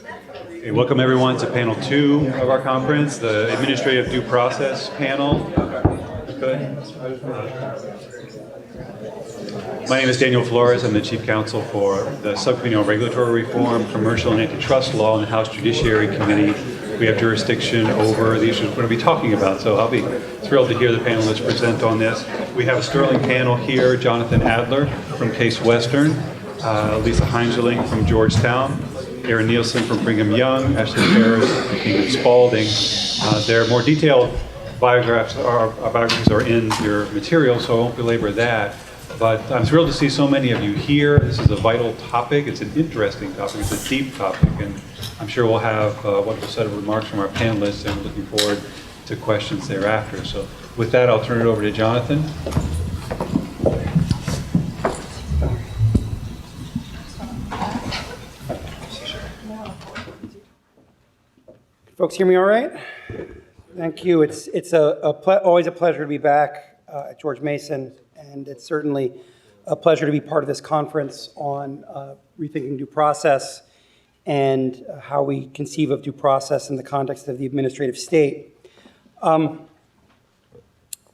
Hey, welcome everyone to panel 2 of our conference, the Administrative Due Process panel. My name is Daniel Flores. I'm the Chief Counsel for the Subcommittee on Regulatory Reform, Commercial and Antitrust Law in the House Judiciary Committee. We have jurisdiction over the issues we're going to be talking about, so I'll be thrilled to hear the panelists present on this. We have a sterling panel here: Jonathan Adler from Case Western, Lisa Heinz from Georgetown, Aaron Nielsen from Brigham Young, Ashley Harris from King & Spalding. Their more detailed biographies are in your material, so I won't belabor that. But I'm thrilled to see so many of you here. This is a vital topic. It's an interesting topic. It's a deep topic, and I'm sure we'll have a wonderful set of remarks from our panelists, and we're looking forward to questions thereafter. So with that, I'll turn it over to Jonathan. Folks hear me all right? Thank you. It's always a pleasure to be back at George Mason, and it's certainly a pleasure to be part of this conference on rethinking due process and how we conceive of due process in the context of the administrative state. When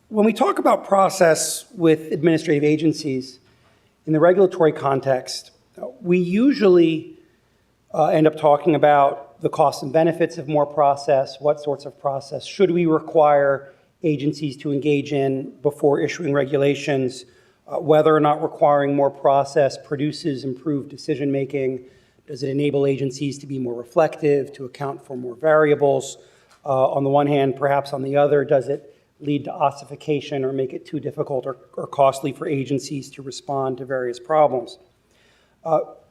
we talk about process with administrative agencies in the regulatory context, we usually end up talking about the costs and benefits of more process, what sorts of process should we require agencies to engage in before issuing regulations, whether or not requiring more process produces improved decision-making, does it enable agencies to be more reflective, to account for more variables, on the one hand, perhaps on the other, does it lead to ossification or make it too difficult or costly for agencies to respond to various problems.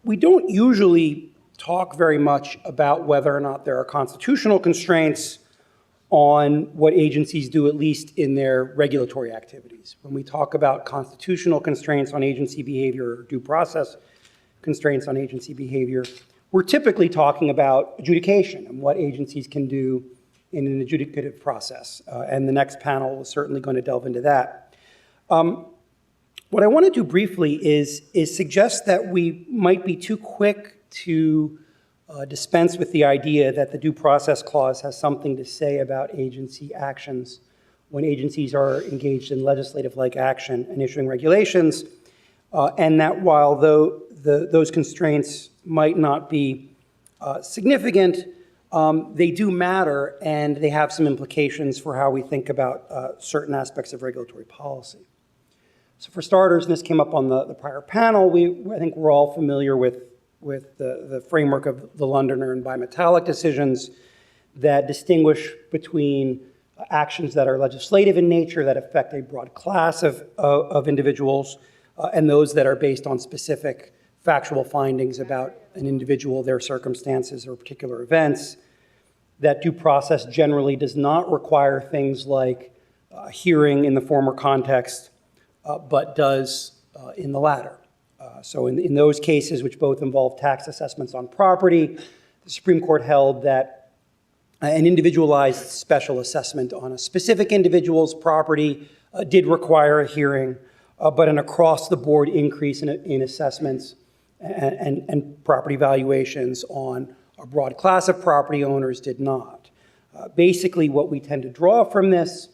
We don't usually talk very much about whether or not there are constitutional constraints on what agencies do, at least in their regulatory activities. When we talk about constitutional constraints on agency behavior or due process constraints on agency behavior, we're typically talking about adjudication and what agencies can do in an adjudicative process. And the next panel is certainly going to delve into that. What I want to do briefly is suggest that we might be too quick to dispense with the idea that the Due Process Clause has something to say about agency actions when agencies are engaged in legislative-like action and issuing regulations, and that while those constraints might not be significant, they do matter, and they have some implications for how we think about certain aspects of regulatory policy. So for starters, and this came up on the prior panel, I think we're all familiar with the framework of the Londoner and bimetallic decisions that distinguish between actions that are legislative in nature that affect a broad class of individuals and those that are based on specific factual findings about an individual, their circumstances, or particular events. That due process generally does not require things like hearing in the former context, but does in the latter. So in those cases, which both involve tax assessments on property, the Supreme Court held that an individualized special assessment on a specific individual's property did require a hearing, but an across-the-board increase in assessments and property valuations on a broad class of property owners did not. Basically, what we tend to draw from this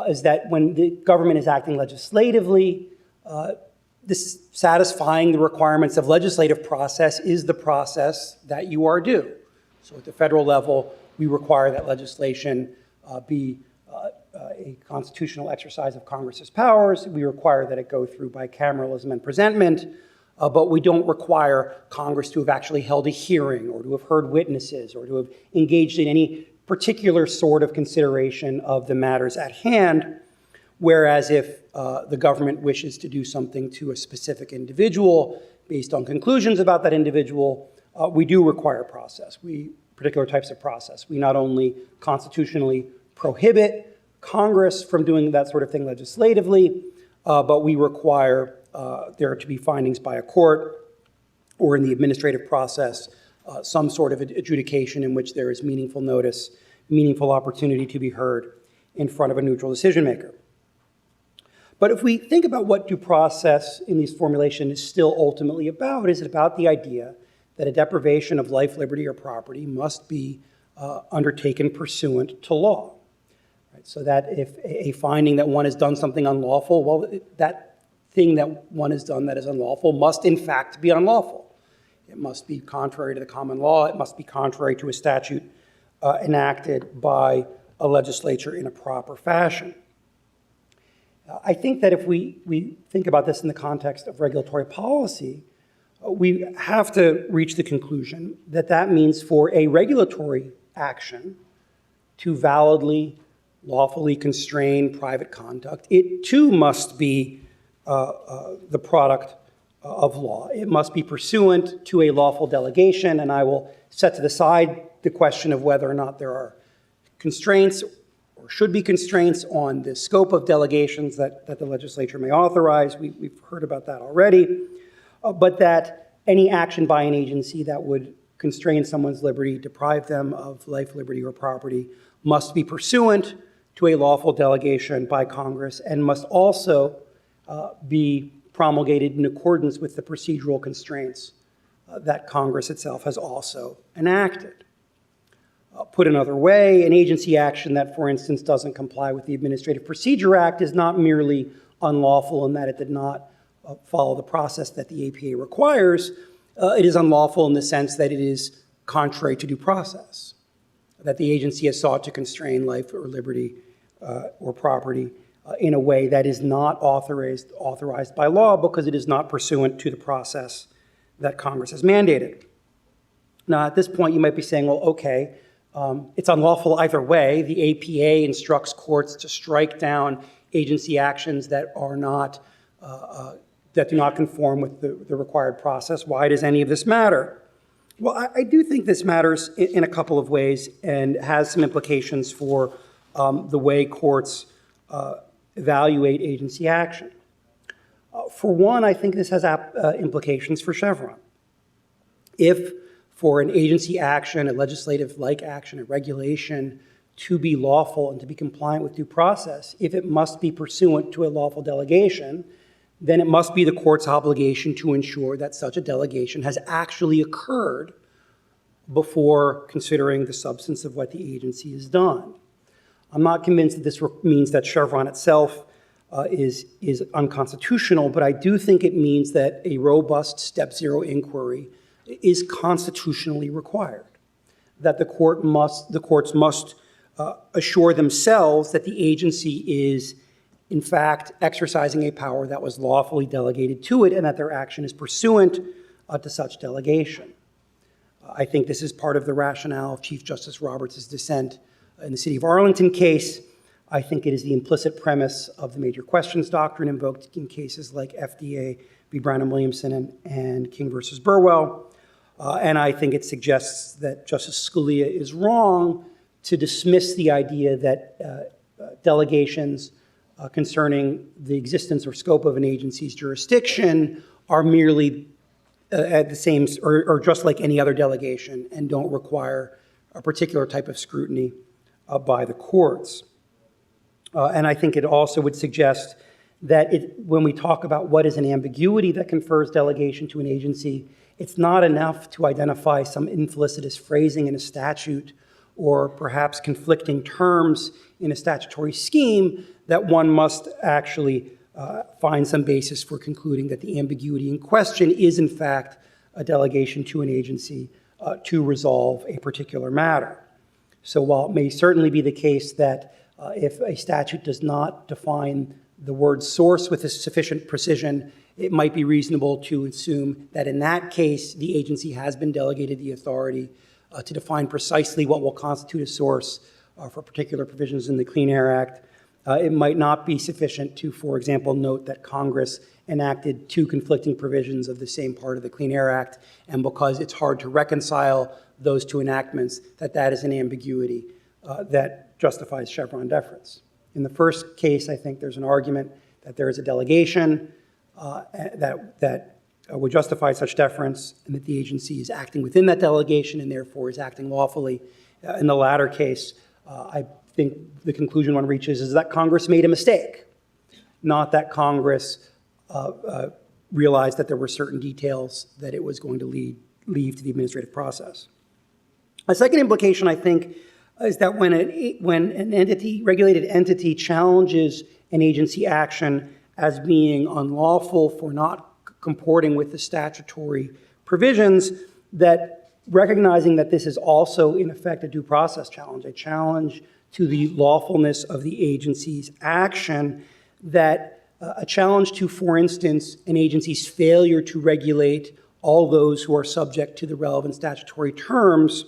is that when the government is acting legislatively, this satisfying the requirements of legislative process is the process that you are due. So at the federal level, we require that legislation be a constitutional exercise of Congress's powers. We require that it go through bicameralism and presentment, but we don't require Congress to have actually held a hearing or to have heard witnesses or to have engaged in any particular sort of consideration of the matters at hand. Whereas if the government wishes to do something to a specific individual based on conclusions about that individual, we do require process, particular types of process. We not only constitutionally prohibit Congress from doing that sort of thing legislatively, but we require there to be findings by a court or in the administrative process, some sort of adjudication in which there is meaningful notice, meaningful opportunity to be heard in front of a neutral decision maker. But if we think about what due process in these formulations is still ultimately about, is it about the idea that a deprivation of life, liberty, or property must be undertaken pursuant to law. Right? So that if a finding that one has done something unlawful, well, that thing that one has done that is unlawful must in fact be unlawful. It must be contrary to the common law. It must be contrary to a statute enacted by a legislature in a proper fashion. I think that if we think about this in the context of regulatory policy, we have to reach the conclusion that that means for a regulatory action to validly, lawfully constrain private conduct, it too must be the product of law. It must be pursuant to a lawful delegation, and I will set to the side the question of whether or not there are constraints or should be constraints on the scope of delegations that the legislature may authorize. We've heard about that already. But that any action by an agency that would constrain someone's liberty, deprive them of life, liberty, or property, must be pursuant to a lawful delegation by Congress and must also be promulgated in accordance with the procedural constraints that Congress itself has also enacted. Put another way, an agency action that, for instance, doesn't comply with the Administrative Procedure Act is not merely unlawful in that it did not follow the process that the APA requires. It is unlawful in the sense that it is contrary to due process, that the agency has sought to constrain life or liberty or property in a way that is not authorized by law because it is not pursuant to the process that Congress has mandated. Now, at this point, you might be saying, well, okay, it's unlawful either way. The APA instructs courts to strike down agency actions that are not that do not conform with the required process. Why does any of this matter? Well, I do think this matters in a couple of ways and has some implications for the way courts evaluate agency action. For one, I think this has implications for Chevron. If for an agency action, a legislative-like action, a regulation to be lawful and to be compliant with due process, if it must be pursuant to a lawful delegation, then it must be the court's obligation to ensure that such a delegation has actually occurred before considering the substance of what the agency has done. I'm not convinced that this means that Chevron itself is unconstitutional, but I do think it means that a robust step zero inquiry is constitutionally required, that the courts must assure themselves that the agency is in fact exercising a power that was lawfully delegated to it and that their action is pursuant to such delegation. I think this is part of the rationale of Chief Justice Roberts' dissent in the City of Arlington case. I think it is the implicit premise of the major questions doctrine invoked in cases like FDA v. Brown and Williamson and King versus Burwell. And I think it suggests that Justice Scalia is wrong to dismiss the idea that delegations concerning the existence or scope of an agency's jurisdiction are merely at the same, or just like any other delegation and don't require a particular type of scrutiny by the courts. And I think it also would suggest that when we talk about what is an ambiguity that confers delegation to an agency, it's not enough to identify some infelicitous phrasing in a statute or perhaps conflicting terms in a statutory scheme that one must actually find some basis for concluding that the ambiguity in question is in fact a delegation to an agency to resolve a particular matter. So while it may certainly be the case that if a statute does not define the word source with a sufficient precision, it might be reasonable to assume that in that case, the agency has been delegated the authority to define precisely what will constitute a source for particular provisions in the Clean Air Act. It might not be sufficient to, for example, note that Congress enacted two conflicting provisions of the same part of the Clean Air Act, and because it's hard to reconcile those two enactments, that is an ambiguity that justifies Chevron deference. In the first case, I think there's an argument that there is a delegation that would justify such deference and that the agency is acting within that delegation and therefore is acting lawfully. In the latter case, I think the conclusion one reaches is that Congress made a mistake, not that Congress realized that there were certain details that it was going to leave to the administrative process. A second implication, I think, is that when an entity, regulated entity, challenges an agency action as being unlawful for not comporting with the statutory provisions, that recognizing that this is also, in effect, a due process challenge, a challenge to the lawfulness of the agency's action, that a challenge to, for instance, an agency's failure to regulate all those who are subject to the relevant statutory terms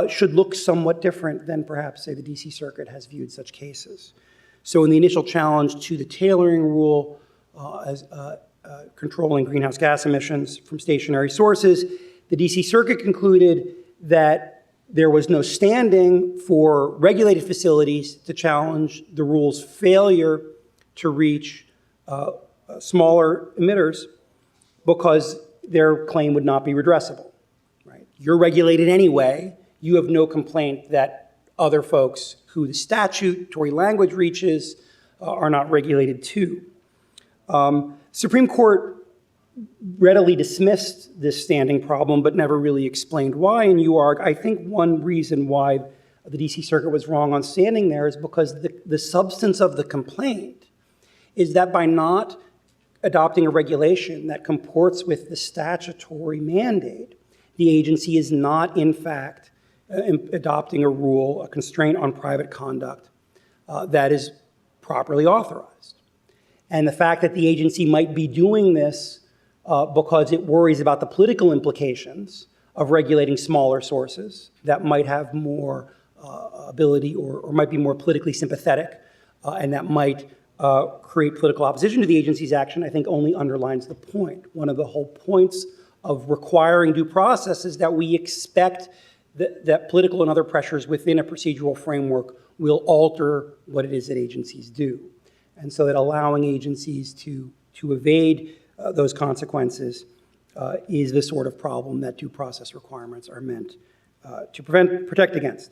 should look somewhat different than perhaps, say, the DC Circuit has viewed such cases. So in the initial challenge to the tailoring rule as controlling greenhouse gas emissions from stationary sources, the DC Circuit concluded that there was no standing for regulated facilities to challenge the rule's failure to reach smaller emitters because their claim would not be redressable. Right? You're regulated anyway. You have no complaint that other folks who the statutory language reaches are not regulated too. Supreme Court readily dismissed this standing problem, but never really explained why. And I think one reason why the DC Circuit was wrong on standing there is because the substance of the complaint is that by not adopting a regulation that comports with the statutory mandate, the agency is not, in fact, adopting a rule, a constraint on private conduct that is properly authorized. And the fact that the agency might be doing this because it worries about the political implications of regulating smaller sources that might have more ability or might be more politically sympathetic and that might create political opposition to the agency's action, I think only underlines the point. One of the whole points of requiring due process is that we expect that political and other pressures within a procedural framework will alter what it is that agencies do. And so that allowing agencies to evade those consequences is the sort of problem that due process requirements are meant to protect against.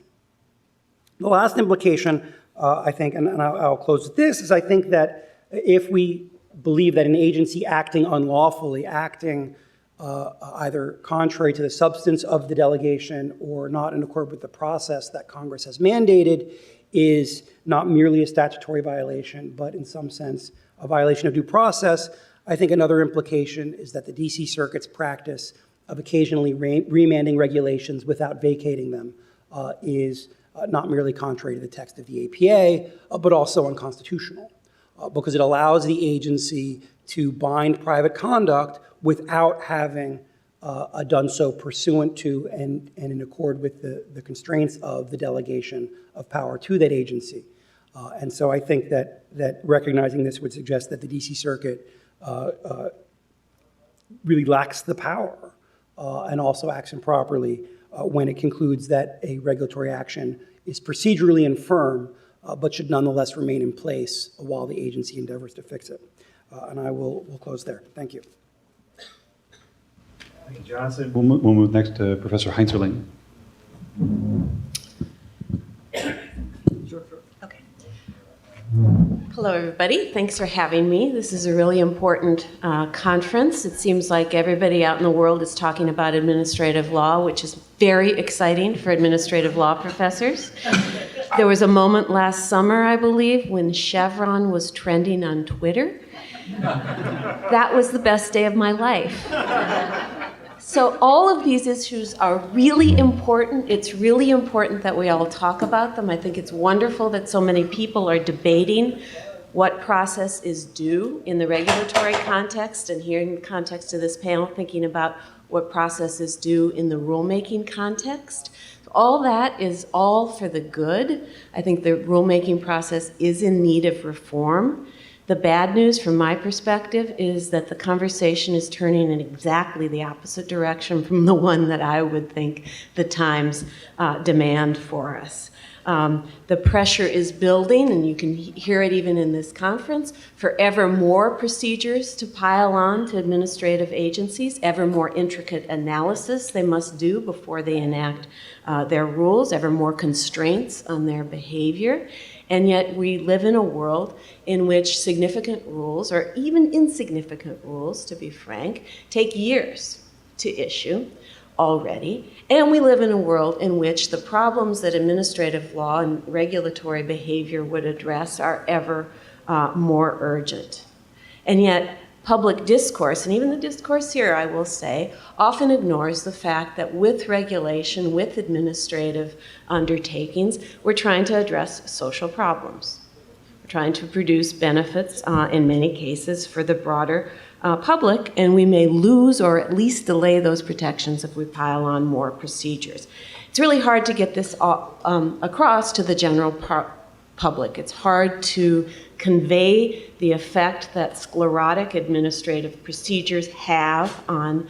The last implication, I think, and I'll close with this, is I think that if we believe that an agency acting unlawfully, acting either contrary to the substance of the delegation or not in accord with the process that Congress has mandated, is not merely a statutory violation, but in some sense a violation of due process, I think another implication is that the DC Circuit's practice of occasionally remanding regulations without vacating them is not merely contrary to the text of the APA, but also unconstitutional, because it allows the agency to bind private conduct without having done so pursuant to and in accord with the constraints of the delegation of power to that agency. And so I think that recognizing this would suggest that the DC Circuit really lacks the power and also acts improperly when it concludes that a regulatory action is procedurally infirm, but should nonetheless remain in place while the agency endeavors to fix it. And we'll close there. Thank you. Thank you, Johnson. We'll move next to Professor Heinz. Okay. Hello, everybody. Thanks for having me. This is a really important conference. It seems like everybody out in the world is talking about administrative law, which is very exciting for administrative law professors. There was a moment last summer, I believe, when Chevron was trending on Twitter. That was the best day of my life. So all of these issues are really important. It's really important that we all talk about them. I think it's wonderful that so many people are debating what process is due in the regulatory context, and here in the context of this panel, thinking about what process is due in the rulemaking context. All that is all for the good. I think the rulemaking process is in need of reform. The bad news from my perspective is that the conversation is turning in exactly the opposite direction from the one that I would think the times demand for us. The pressure is building, and you can hear it even in this conference, for ever more procedures to pile on to administrative agencies, ever more intricate analysis they must do before they enact their rules, ever more constraints on their behavior. And yet we live in a world in which significant rules, or even insignificant rules, to be frank, take years to issue. already. And we live in a world in which the problems that administrative law and regulatory behavior would address are ever more urgent. And yet, public discourse, and even the discourse here, I will say, often ignores the fact that with regulation, with administrative undertakings, we're trying to address social problems. We're trying to produce benefits, in many cases, for the broader public, and we may lose or at least delay those protections if we pile on more procedures. It's really hard to get this across to the general public. It's hard to convey the effect that sclerotic administrative procedures have on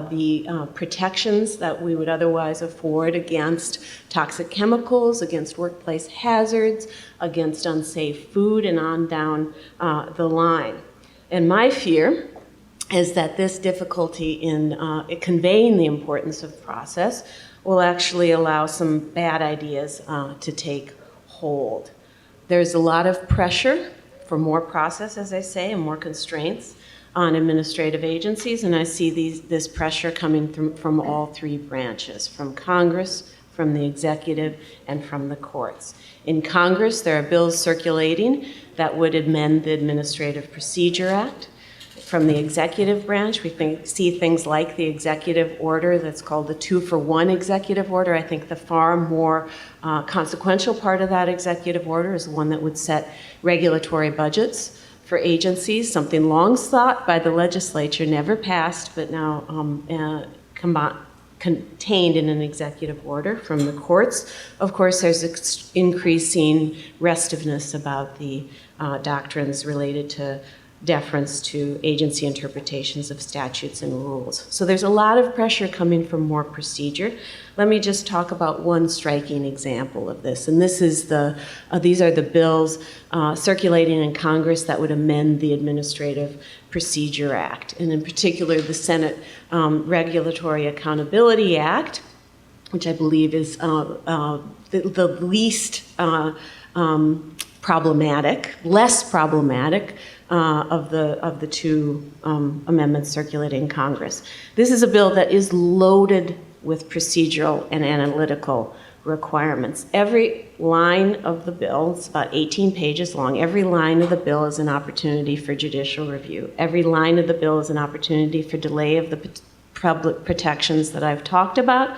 the protections that we would otherwise afford against toxic chemicals, against workplace hazards, against unsafe food, and on down the line. And my fear is that this difficulty in conveying the importance of the process will actually allow some bad ideas to take hold. There's a lot of pressure for more process, as I say, and more constraints on administrative agencies, and I see this pressure coming from all three branches, from Congress, from the executive, and from the courts. In Congress, there are bills circulating that would amend the Administrative Procedure Act. From the executive branch, we see things like the executive order that's called the 2-for-1 executive order. I think the far more consequential part of that executive order is the one that would set regulatory budgets for agencies, something long sought by the legislature, never passed, but now contained in an executive order. From the courts, of course, there's increasing restiveness about the doctrines related to deference to agency interpretations of statutes and rules. So there's a lot of pressure coming from more procedure. Let me just talk about one striking example of this. And this is these are the bills circulating in Congress that would amend the Administrative Procedure Act, and in particular the Senate Regulatory Accountability Act, which I believe is the least problematic, less problematic of the two amendments circulating in Congress. This is a bill that is loaded with procedural and analytical requirements. Every line of the bill, it's about 18 pages long, every line of the bill is an opportunity for judicial review. Every line of the bill is an opportunity for delay of the public protections that I've talked about.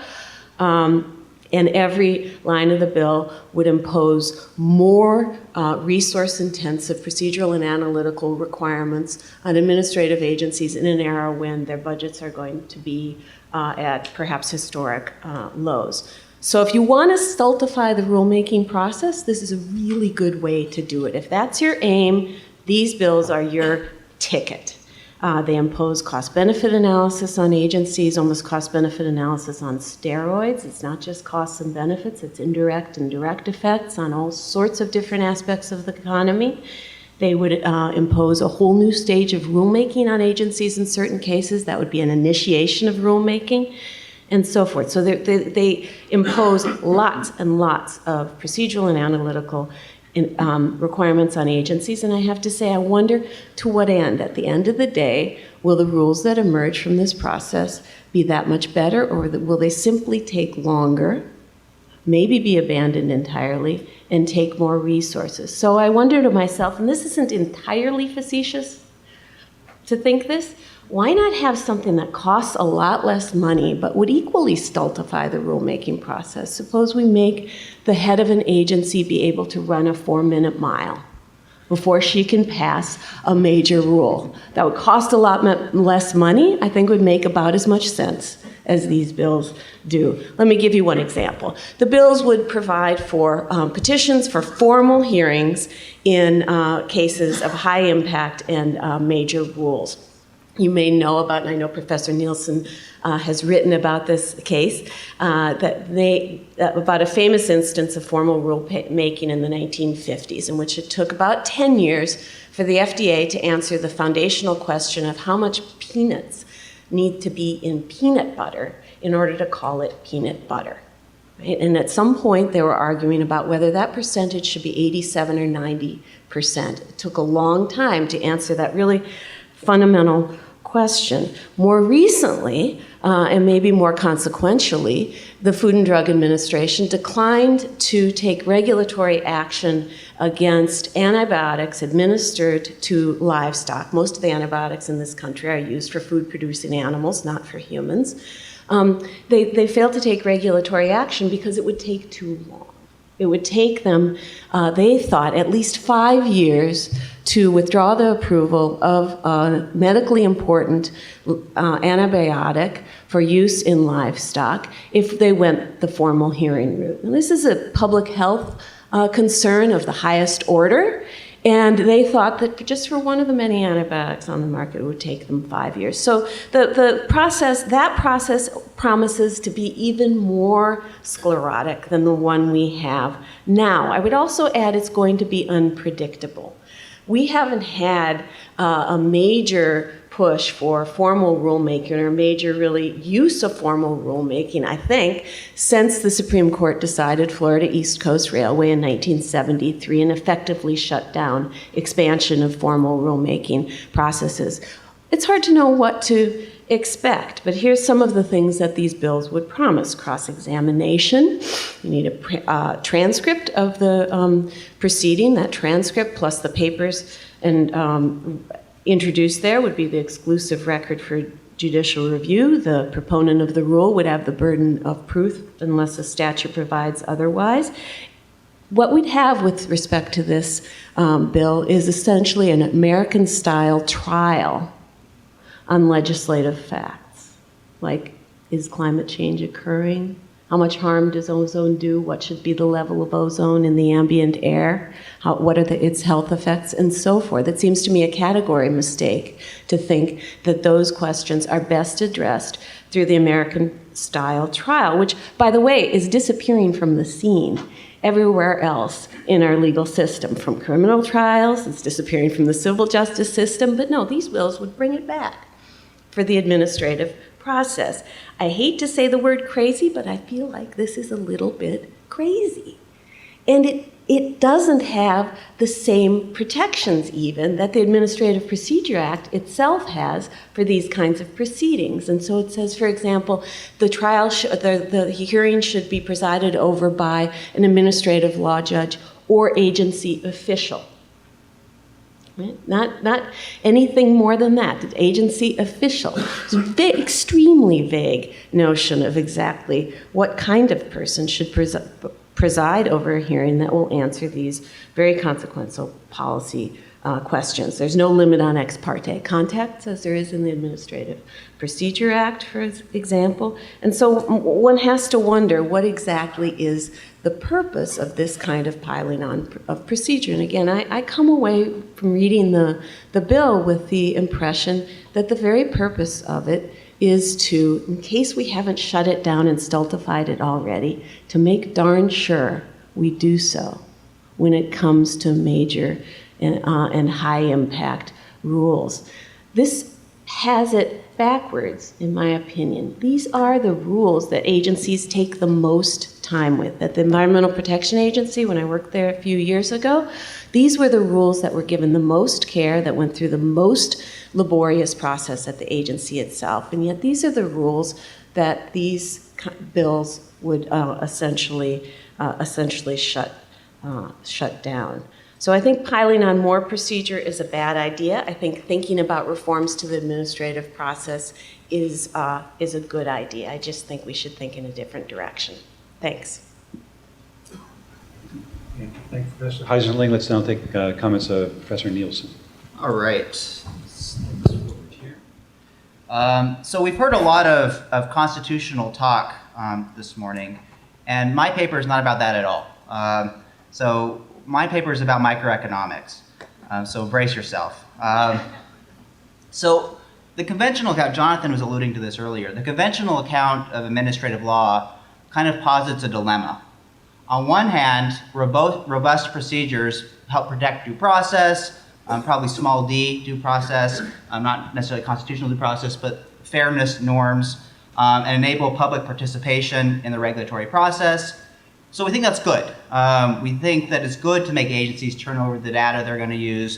And every line of the bill would impose more resource-intensive procedural and analytical requirements on administrative agencies in an era when their budgets are going to be at perhaps historic lows. So if you want to stultify the rulemaking process, this is a really good way to do it. If that's your aim, these bills are your ticket. They impose cost-benefit analysis on agencies, almost cost-benefit analysis on steroids. It's not just costs and benefits, it's indirect and direct effects on all sorts of different aspects of the economy. They would impose a whole new stage of rulemaking on agencies in certain cases. That would be an initiation of rulemaking, and so forth. So they impose lots and lots of procedural and analytical requirements on agencies, and I have to say, I wonder to what end. At the end of the day, will the rules that emerge from this process be that much better, or will they simply take longer, maybe be abandoned entirely, and take more resources? So I wonder to myself, and this isn't entirely facetious to think this, why not have something that costs a lot less money but would equally stultify the rulemaking process? Suppose we make the head of an agency be able to run a 4-minute mile before she can pass a major rule. That would cost a lot less money, I think would make about as much sense as these bills do. Let me give you one example. The bills would provide for petitions for formal hearings in cases of high impact and major rules. You may know about, and I know Professor Nielsen has written about this case, about a famous instance of formal rulemaking in the 1950s, in which it took about 10 years for the FDA to answer the foundational question of how much peanuts need to be in peanut butter in order to call it peanut butter. Right? And at some point, they were arguing about whether that percentage should be 87 or 90%. It took a long time to answer that really fundamental question. More recently, and maybe more consequentially, the Food and Drug Administration declined to take regulatory action against antibiotics administered to livestock. Most of the antibiotics in this country are used for food-producing animals, not for humans. They failed to take regulatory action because it would take too long. It would take them, they thought, at least 5 years to withdraw the approval of a medically important antibiotic for use in livestock if they went the formal hearing route. And this is a public health concern of the highest order, and they thought that just for one of the many antibiotics on the market, it would take them 5 years. So that process promises to be even more sclerotic than the one we have now. I would also add it's going to be unpredictable. We haven't had a major push for formal rulemaking or major really use of formal rulemaking, I think, since the Supreme Court decided Florida East Coast Railway in 1973 and effectively shut down expansion of formal rulemaking processes. It's hard to know what to expect, but here's some of the things that these bills would promise. Cross-examination. You need a transcript of the proceeding. That transcript plus the papers and introduced there would be the exclusive record for judicial review. The proponent of the rule would have the burden of proof unless the statute provides otherwise. What we'd have with respect to this bill is essentially an American-style trial on legislative facts, like, is climate change occurring? How much harm does ozone do? What should be the level of ozone in the ambient air? What are its health effects, and so forth? It seems to me a category mistake to think that those questions are best addressed through the American-style trial, which, by the way, is disappearing from the scene everywhere else in our legal system. From criminal trials, it's disappearing from the civil justice system, but no, these bills would bring it back for the administrative process. I hate to say the word crazy, but I feel like this is a little bit crazy. And it doesn't have the same protections even that the Administrative Procedure Act itself has for these kinds of proceedings. And so it says, for example, the trial, the hearing should be presided over by an administrative law judge or agency official. Right? Not anything more than that. It's agency official. It's an extremely vague notion of exactly what kind of person should preside over a hearing that will answer these very consequential policy questions. There's no limit on ex parte contacts, as there is in the Administrative Procedure Act, for example. And so one has to wonder what exactly is the purpose of this kind of piling on of procedure. And again, I come away from reading the bill with the impression that the very purpose of it is to, in case we haven't shut it down and stultified it already, to make darn sure we do so when it comes to major and high-impact rules. This has it backwards, in my opinion. These are the rules that agencies take the most time with. At the Environmental Protection Agency, when I worked there a few years ago, these were the rules that were given the most care, that went through the most laborious process at the agency itself. And yet these are the rules that these bills would essentially shut down. So I think piling on more procedure is a bad idea. I think thinking about reforms to the administrative process is a good idea. I just think we should think in a different direction. Thanks. Okay, thank you, Professor Heisenling. Let's now take comments of Professor Nielsen. All right. So we've heard a lot of constitutional talk this morning, and my paper is not about that at all. So my paper is about microeconomics, so brace yourself. So the conventional account, Jonathan was alluding to this earlier, the conventional account of administrative law kind of posits a dilemma. On one hand, robust procedures help protect due process, probably small d due process, not necessarily constitutional due process, but fairness norms, and enable public participation in the regulatory process. So we think that's good. We think that it's good to make agencies turn over the data they're going to use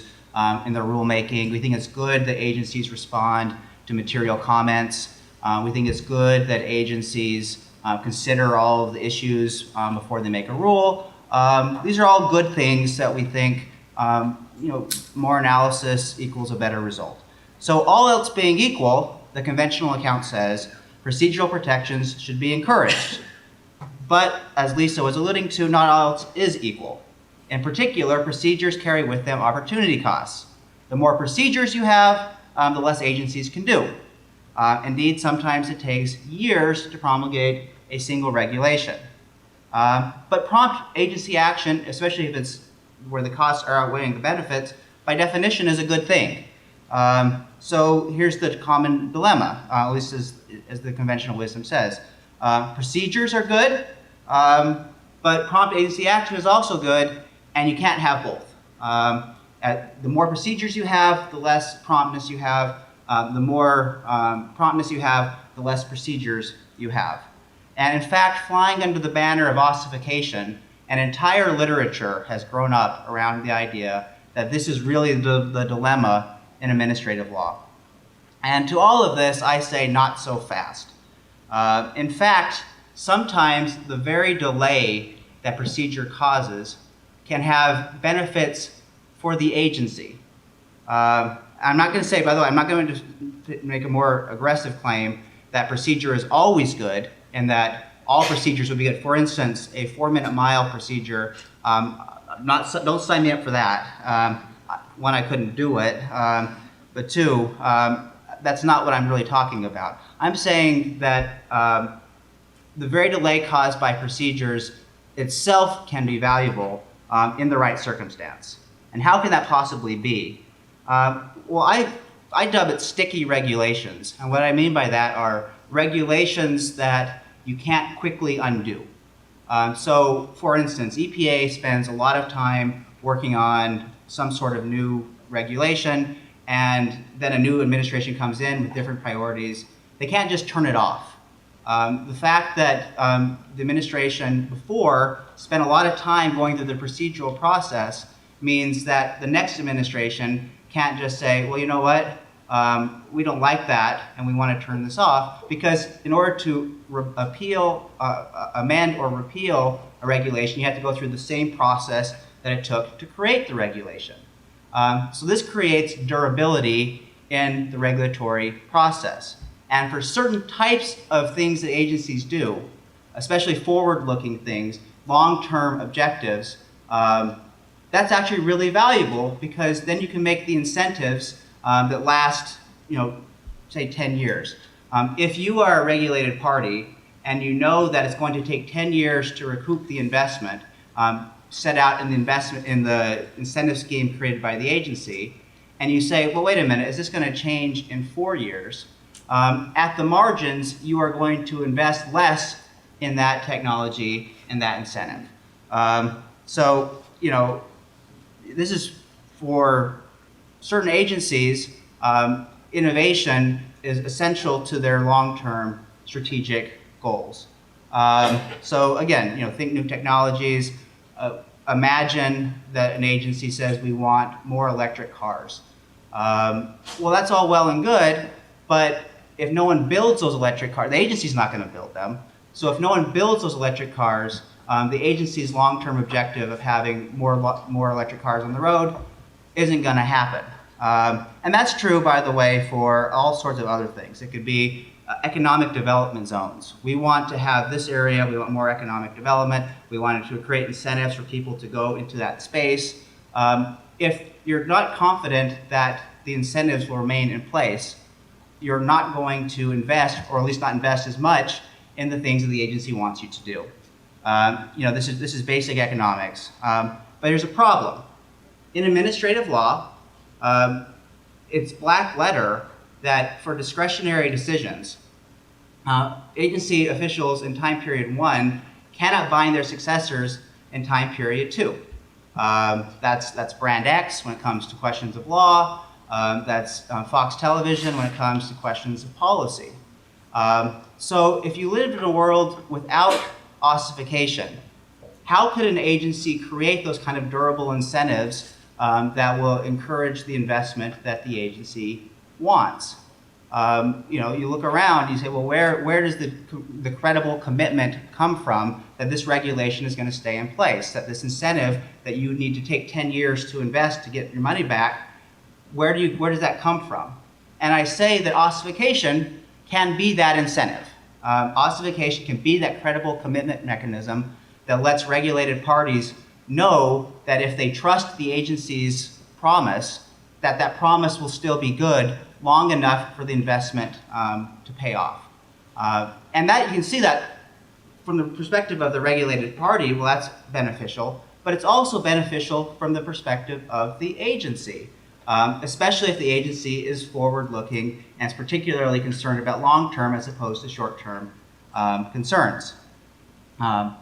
in their rulemaking. We think it's good that agencies respond to material comments. We think it's good that agencies consider all of the issues before they make a rule. These are all good things that we think, more analysis equals a better result. So all else being equal, the conventional account says procedural protections should be encouraged. But as Lisa was alluding to, not all else is equal. In particular, procedures carry with them opportunity costs. The more procedures you have, the less agencies can do. Indeed, sometimes it takes years to promulgate a single regulation. But prompt agency action, especially if it's where the costs are outweighing the benefits, by definition is a good thing. So here's the common dilemma, at least as the conventional wisdom says. Procedures are good, but prompt agency action is also good, and you can't have both. The more procedures you have, the less promptness you have. The more promptness you have, the less procedures you have. And in fact, flying under the banner of ossification, an entire literature has grown up around the idea that this is really the dilemma in administrative law. And to all of this, I say not so fast. In fact, sometimes the very delay that procedure causes can have benefits for the agency. I'm not going to say, by the way, I'm not going to make a more aggressive claim that procedure is always good and that all procedures would be good. For instance, a 4-minute mile procedure, don't sign me up for that. One, I couldn't do it, but two, that's not what I'm really talking about. I'm saying that the very delay caused by procedures itself can be valuable in the right circumstance. And how can that possibly be? Well, I dub it sticky regulations. And what I mean by that are regulations that you can't quickly undo. So, for instance, EPA spends a lot of time working on some sort of new regulation, and then a new administration comes in with different priorities. They can't just turn it off. The fact that the administration before spent a lot of time going through the procedural process means that the next administration can't just say, well, you know what, we don't like that and we want to turn this off, because in order to amend or repeal a regulation, you have to go through the same process that it took to create the regulation. So this creates durability in the regulatory process. And for certain types of things that agencies do, especially forward-looking things, long-term objectives, that's actually really valuable, because then you can make the incentives that last, say 10 years. If you are a regulated party and you know that it's going to take 10 years to recoup the investment set out in the incentive scheme created by the agency, and you say, well, wait a minute, is this going to change in 4 years? At the margins, you are going to invest less in that technology and that incentive. So, this is for certain agencies, innovation is essential to their long-term strategic goals. So again, think new technologies. Imagine that an agency says we want more electric cars. Well, that's all well and good, but if no one builds those electric cars, the agency's not going to build them. So if no one builds those electric cars, the agency's long-term objective of having more electric cars on the road isn't going to happen. And that's true, by the way, for all sorts of other things. It could be economic development zones. We want to have this area, we want more economic development, we want to create incentives for people to go into that space. If you're not confident that the incentives will remain in place, you're not going to invest, or at least not invest as much, in the things that the agency wants you to do. This is basic economics. But there's a problem. In administrative law, it's black letter that for discretionary decisions, agency officials in time period 1 cannot bind their successors in time period 2. That's Brand X when it comes to questions of law. That's Fox Television when it comes to questions of policy. So if you lived in a world without ossification, how could an agency create those kind of durable incentives that will encourage the investment that the agency wants? You look around, you say, well, where does the credible commitment come from that this regulation is going to stay in place, that this incentive that you need to take 10 years to invest to get your money back, where does that come from? And I say that ossification can be that incentive. Ossification can be that credible commitment mechanism that lets regulated parties know that if they trust the agency's promise, that promise will still be good long enough for the investment to pay off. And that you can see that from the perspective of the regulated party, well, that's beneficial, but it's also beneficial from the perspective of the agency, especially if the agency is forward-looking and is particularly concerned about long-term as opposed to short-term concerns. I'm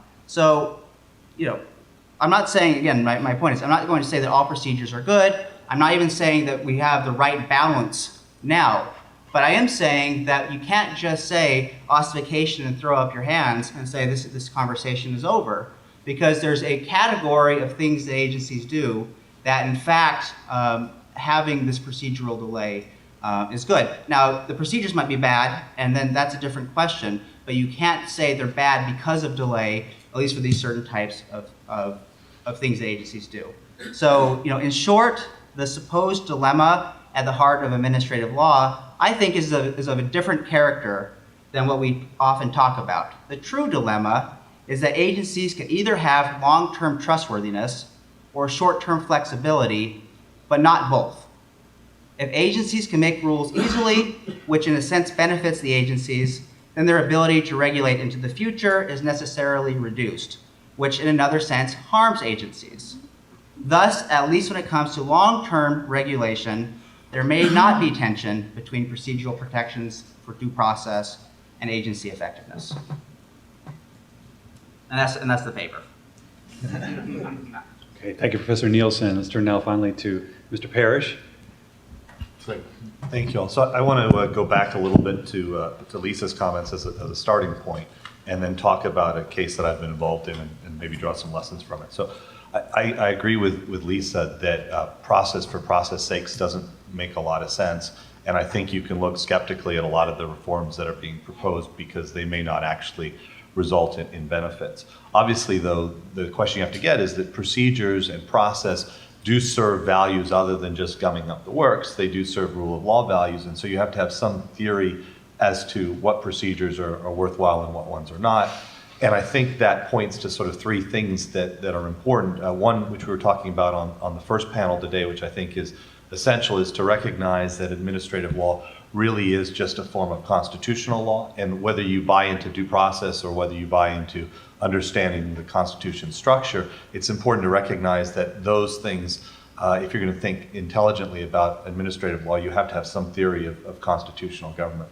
not saying, again, my point is, I'm not going to say that all procedures are good. I'm not even saying that we have the right balance now. But I am saying that you can't just say ossification and throw up your hands and say this conversation is over, because there's a category of things that agencies do that, in fact, having this procedural delay is good. Now, the procedures might be bad, and then that's a different question, but you can't say they're bad because of delay, at least for these certain types of things that agencies do. So, in short, the supposed dilemma at the heart of administrative law, I think, is of a different character than what we often talk about. The true dilemma is that agencies can either have long-term trustworthiness or short-term flexibility, but not both. If agencies can make rules easily, which in a sense benefits the agencies, then their ability to regulate into the future is necessarily reduced, which in another sense harms agencies. Thus, at least when it comes to long-term regulation, there may not be tension between procedural protections for due process and agency effectiveness. And that's the paper. Okay, thank you, Professor Nielsen. Let's turn now finally to Mr. Parrish. Thank you all. So I want to go back a little bit to Lisa's comments as a starting point, and then talk about a case that I've been involved in and maybe draw some lessons from it. So I agree with Lisa that process for process sakes doesn't make a lot of sense. And I think you can look skeptically at a lot of the reforms that are being proposed because they may not actually result in benefits. Obviously, though, the question you have to get is that procedures and process do serve values other than just gumming up the works. They do serve rule of law values. And so you have to have some theory as to what procedures are worthwhile and what ones are not. And I think that points to sort of three things that are important. One, which we were talking about on the first panel today, which I think is essential, is to recognize that administrative law really is just a form of constitutional law. And whether you buy into due process or whether you buy into understanding the Constitution's structure, it's important to recognize that those things, if you're going to think intelligently about administrative law, you have to have some theory of constitutional government.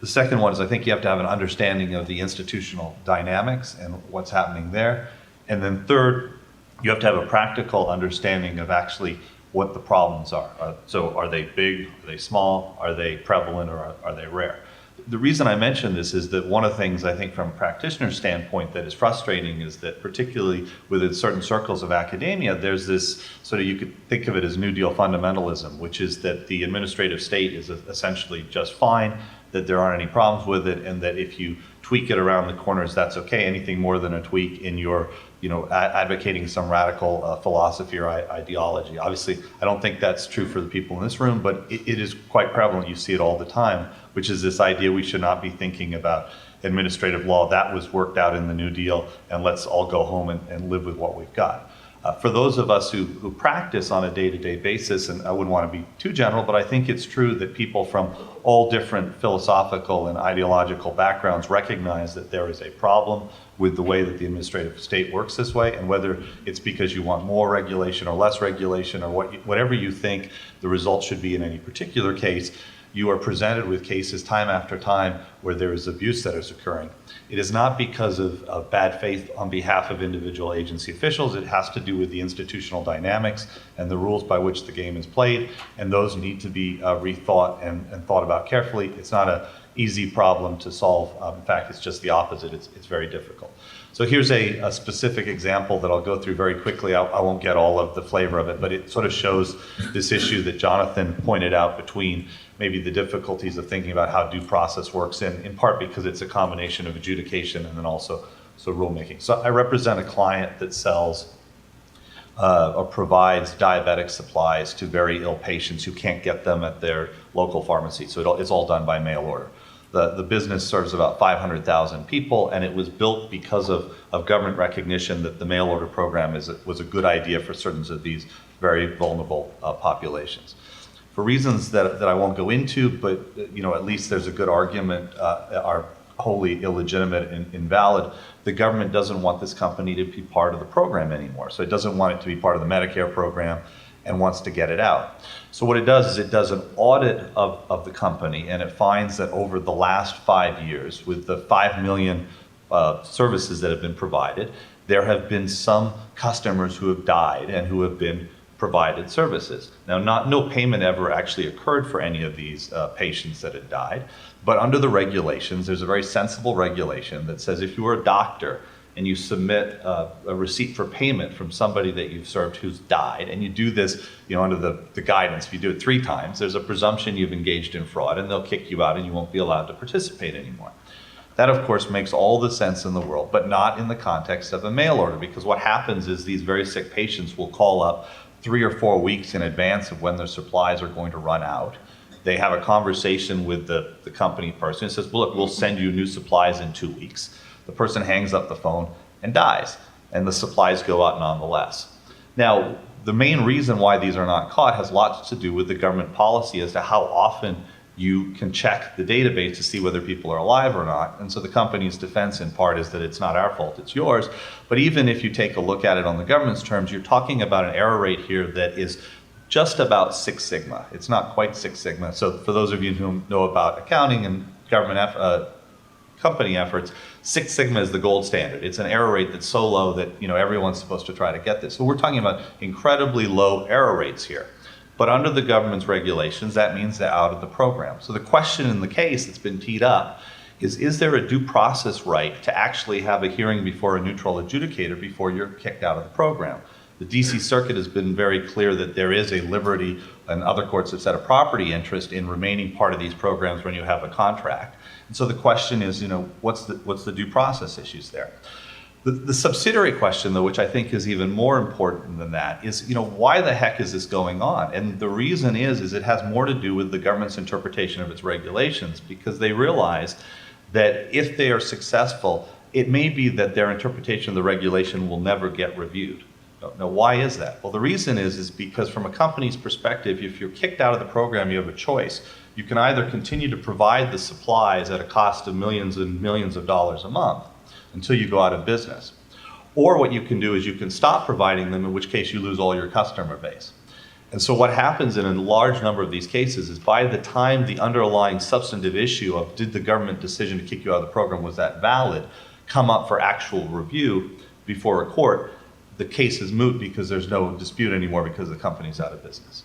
The second one is I think you have to have an understanding of the institutional dynamics and what's happening there. And then third, you have to have a practical understanding of actually what the problems are. So are they big, are they small, are they prevalent, or are they rare? The reason I mention this is that one of the things I think from a practitioner's standpoint that is frustrating is that particularly within certain circles of academia, there's this sort of, you could think of it as New Deal fundamentalism, which is that the administrative state is essentially just fine, that there aren't any problems with it, and that if you tweak it around the corners, that's okay. Anything more than a tweak in your, advocating some radical philosophy or ideology. Obviously, I don't think that's true for the people in this room, but it is quite prevalent. You see it all the time, which is this idea we should not be thinking about administrative law. That was worked out in the New Deal, and let's all go home and live with what we've got. For those of us who practice on a day-to-day basis, and I wouldn't want to be too general, but I think it's true that people from all different philosophical and ideological backgrounds recognize that there is a problem with the way that the administrative state works this way, and whether it's because you want more regulation or less regulation or whatever you think the result should be in any particular case, you are presented with cases time after time where there is abuse that is occurring. It is not because of bad faith on behalf of individual agency officials. It has to do with the institutional dynamics and the rules by which the game is played, and those need to be rethought and thought about carefully. It's not an easy problem to solve. In fact, it's just the opposite. It's very difficult. So here's a specific example that I'll go through very quickly. I won't get all of the flavor of it, but it sort of shows this issue that Jonathan pointed out between maybe the difficulties of thinking about how due process works in part because it's a combination of adjudication and then also rulemaking. So I represent a client that sells or provides diabetic supplies to very ill patients who can't get them at their local pharmacy. So it's all done by mail order. The business serves about 500,000 people, and it was built because of government recognition that the mail order program was a good idea for certain of these very vulnerable populations. For reasons that I won't go into, but at least there's a good argument, are wholly illegitimate and invalid. The government doesn't want this company to be part of the program anymore. So it doesn't want it to be part of the Medicare program and wants to get it out. So what it does is it does an audit of the company, and it finds that over the last 5 years, with the 5 million services that have been provided, there have been some customers who have died and who have been provided services. Now, no payment ever actually occurred for any of these patients that had died, but under the regulations, there's a very sensible regulation that says if you are a doctor and you submit a receipt for payment from somebody that you've served who's died, and you do this under the guidance, if you do it 3 times, there's a presumption you've engaged in fraud, and they'll kick you out and you won't be allowed to participate anymore. That, of course, makes all the sense in the world, but not in the context of a mail order, because what happens is these very sick patients will call up 3 or 4 weeks in advance of when their supplies are going to run out. They have a conversation with the company person and says, well, look, we'll send you new supplies in 2 weeks. The person hangs up the phone and dies, and the supplies go out nonetheless. Now, the main reason why these are not caught has lots to do with the government policy as to how often you can check the database to see whether people are alive or not. And so the company's defense in part is that it's not our fault, it's yours. But even if you take a look at it on the government's terms, you're talking about an error rate here that is just about 6 sigma. It's not quite 6 sigma. So for those of you who know about accounting and government company efforts, 6 sigma is the gold standard. It's an error rate that's so low that everyone's supposed to try to get this. So we're talking about incredibly low error rates here. But under the government's regulations, that means they're out of the program. So the question in the case that's been teed up is there a due process right to actually have a hearing before a neutral adjudicator before you're kicked out of the program? The DC Circuit has been very clear that there is a liberty, and other courts have said a property interest in remaining part of these programs when you have a contract. And so the question is, what's the due process issues there? The subsidiary question, though, which I think is even more important than that, is why the heck is this going on? And the reason is it has more to do with the government's interpretation of its regulations, because they realize that if they are successful, it may be that their interpretation of the regulation will never get reviewed. Now, why is that? Well, the reason is because from a company's perspective, if you're kicked out of the program, you have a choice. You can either continue to provide the supplies at a cost of millions and millions of dollars a month until you go out of business. Or what you can do is you can stop providing them, in which case you lose all your customer base. And so what happens in a large number of these cases is by the time the underlying substantive issue of did the government decision to kick you out of the program, was that valid, come up for actual review before a court, the case is moot because there's no dispute anymore because the company's out of business.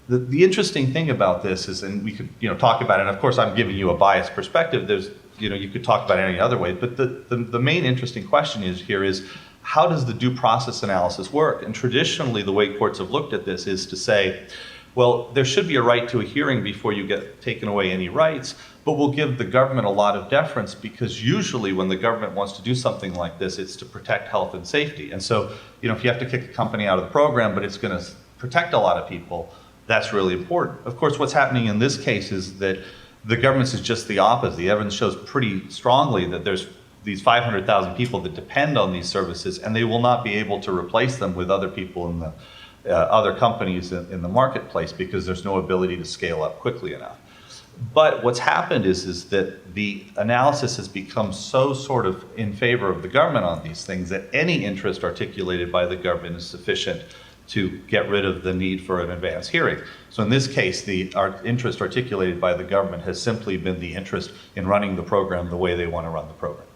The interesting thing about this is, and we could talk about it, and of course I'm giving you a biased perspective, there's you could talk about it any other way, but the main interesting question is how does the due process analysis work? And traditionally the way courts have looked at this is to say, well, there should be a right to a hearing before you get taken away any rights, but we'll give the government a lot of deference because usually when the government wants to do something like this, it's to protect health and safety. And so, if you have to kick a company out of the program, but it's going to protect a lot of people, that's really important. Of course, what's happening in this case is that the government's is just the opposite. The evidence shows pretty strongly that there's these 500,000 people that depend on these services, and they will not be able to replace them with other people in the other companies in the marketplace because there's no ability to scale up quickly enough. But what's happened is that the analysis has become so sort of in favor of the government on these things that any interest articulated by the government is sufficient to get rid of the need for an advance hearing. So in this case, our interest articulated by the government has simply been the interest in running the program the way they want to run the program.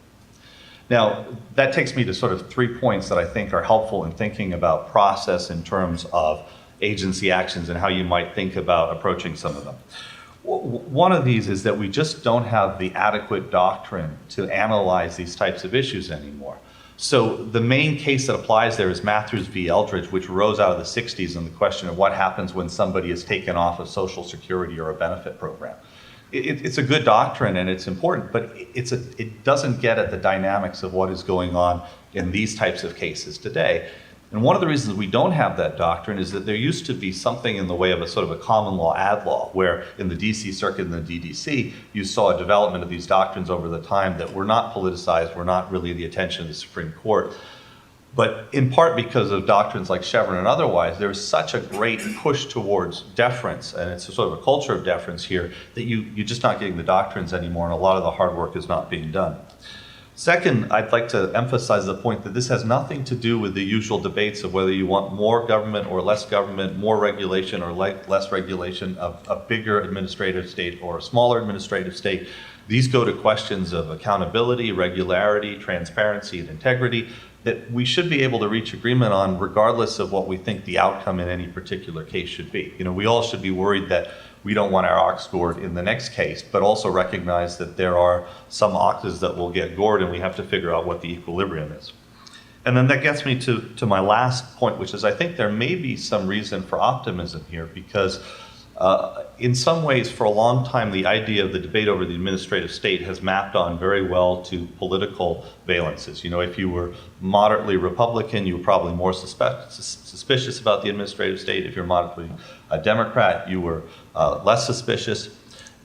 Now, that takes me to sort of 3 points that I think are helpful in thinking about process in terms of agency actions and how you might think about approaching some of them. One of these is that we just don't have the adequate doctrine to analyze these types of issues anymore. So the main case that applies there is Matthews v. Eldridge, which arose out of the 60s, and the question of what happens when somebody is taken off of Social Security or a benefit program. It's a good doctrine and it's important, but it doesn't get at the dynamics of what is going on in these types of cases today. And one of the reasons we don't have that doctrine is that there used to be something in the way of a sort of a common law ad law, where in the DC Circuit and the DDC, you saw a development of these doctrines over the time that were not politicized, were not really the attention of the Supreme Court. But in part because of doctrines like Chevron and otherwise, there's such a great push towards deference, and it's a sort of a culture of deference here, that you're just not getting the doctrines anymore, and a lot of the hard work is not being done. Second, I'd like to emphasize the point that this has nothing to do with the usual debates of whether you want more government or less government, more regulation or less regulation, of a bigger administrative state or a smaller administrative state. These go to questions of accountability, regularity, transparency, and integrity that we should be able to reach agreement on regardless of what we think the outcome in any particular case should be. You know, we all should be worried that we don't want our ox gored in the next case, but also recognize that there are some oxes that will get gored and we have to figure out what the equilibrium is. And then that gets me to my last point, which is I think there may be some reason for optimism here, because in some ways, for a long time, the idea of the debate over the administrative state has mapped on very well to political valences. You know, if you were moderately Republican, you were probably more suspicious about the administrative state. If you're moderately a Democrat, you were less suspicious.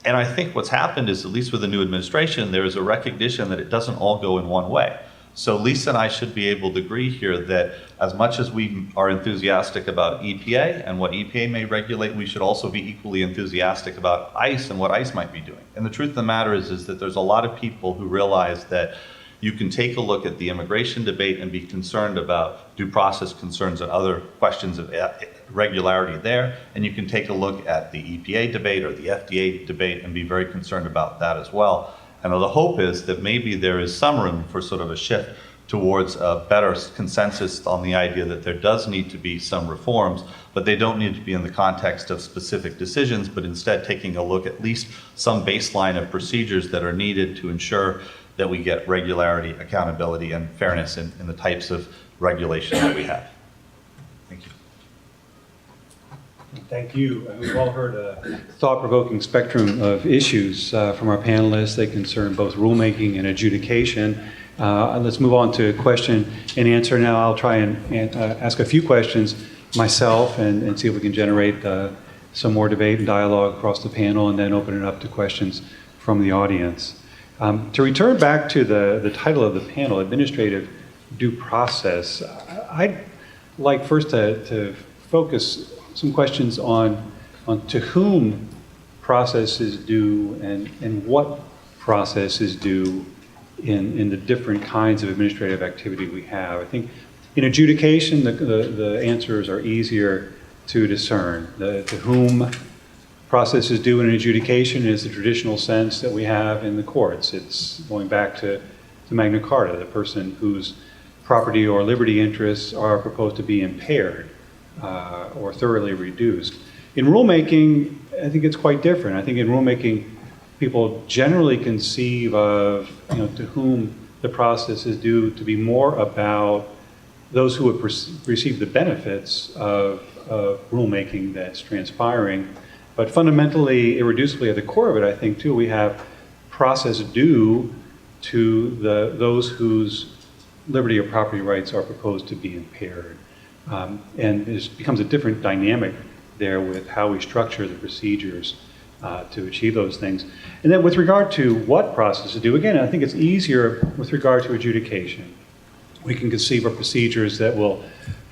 And I think what's happened is, at least with the new administration, there is a recognition that it doesn't all go in one way. So Lisa and I should be able to agree here that as much as we are enthusiastic about EPA and what EPA may regulate, we should also be equally enthusiastic about ICE and what ICE might be doing. And the truth of the matter is that there's a lot of people who realize that you can take a look at the immigration debate and be concerned about due process concerns and other questions of regularity there, and you can take a look at the EPA debate or the FDA debate and be very concerned about that as well. And the hope is that maybe there is some room for sort of a shift towards a better consensus on the idea that there does need to be some reforms, but they don't need to be in the context of specific decisions, but instead taking a look at least some baseline of procedures that are needed to ensure that we get regularity, accountability, and fairness in the types of regulation that we have. Thank you. Thank you. We've all heard a thought-provoking spectrum of issues from our panelists. They concern both rulemaking and adjudication. Let's move on to question and answer now. I'll try and ask a few questions myself and see if we can generate some more debate and dialogue across the panel, and then open it up to questions from the audience. To return back to the title of the panel, Administrative Due Process, I'd like first to focus some questions on to whom process is due and what process is due in the different kinds of administrative activity we have. I think in adjudication, the answers are easier to discern. To whom process is due in an adjudication is the traditional sense that we have in the courts. It's going back to Magna Carta, the person whose property or liberty interests are proposed to be impaired or thoroughly reduced. In rulemaking, I think it's quite different. I think in rulemaking, people generally conceive of, to whom the process is due to be more about those who have received the benefits of rulemaking that's transpiring. But fundamentally, irreducibly at the core of it, I think, too, we have process due to those whose liberty or property rights are proposed to be impaired. And it becomes a different dynamic there with how we structure the procedures to achieve those things. And then with regard to what process to do, again, I think it's easier with regard to adjudication. We can conceive of procedures that will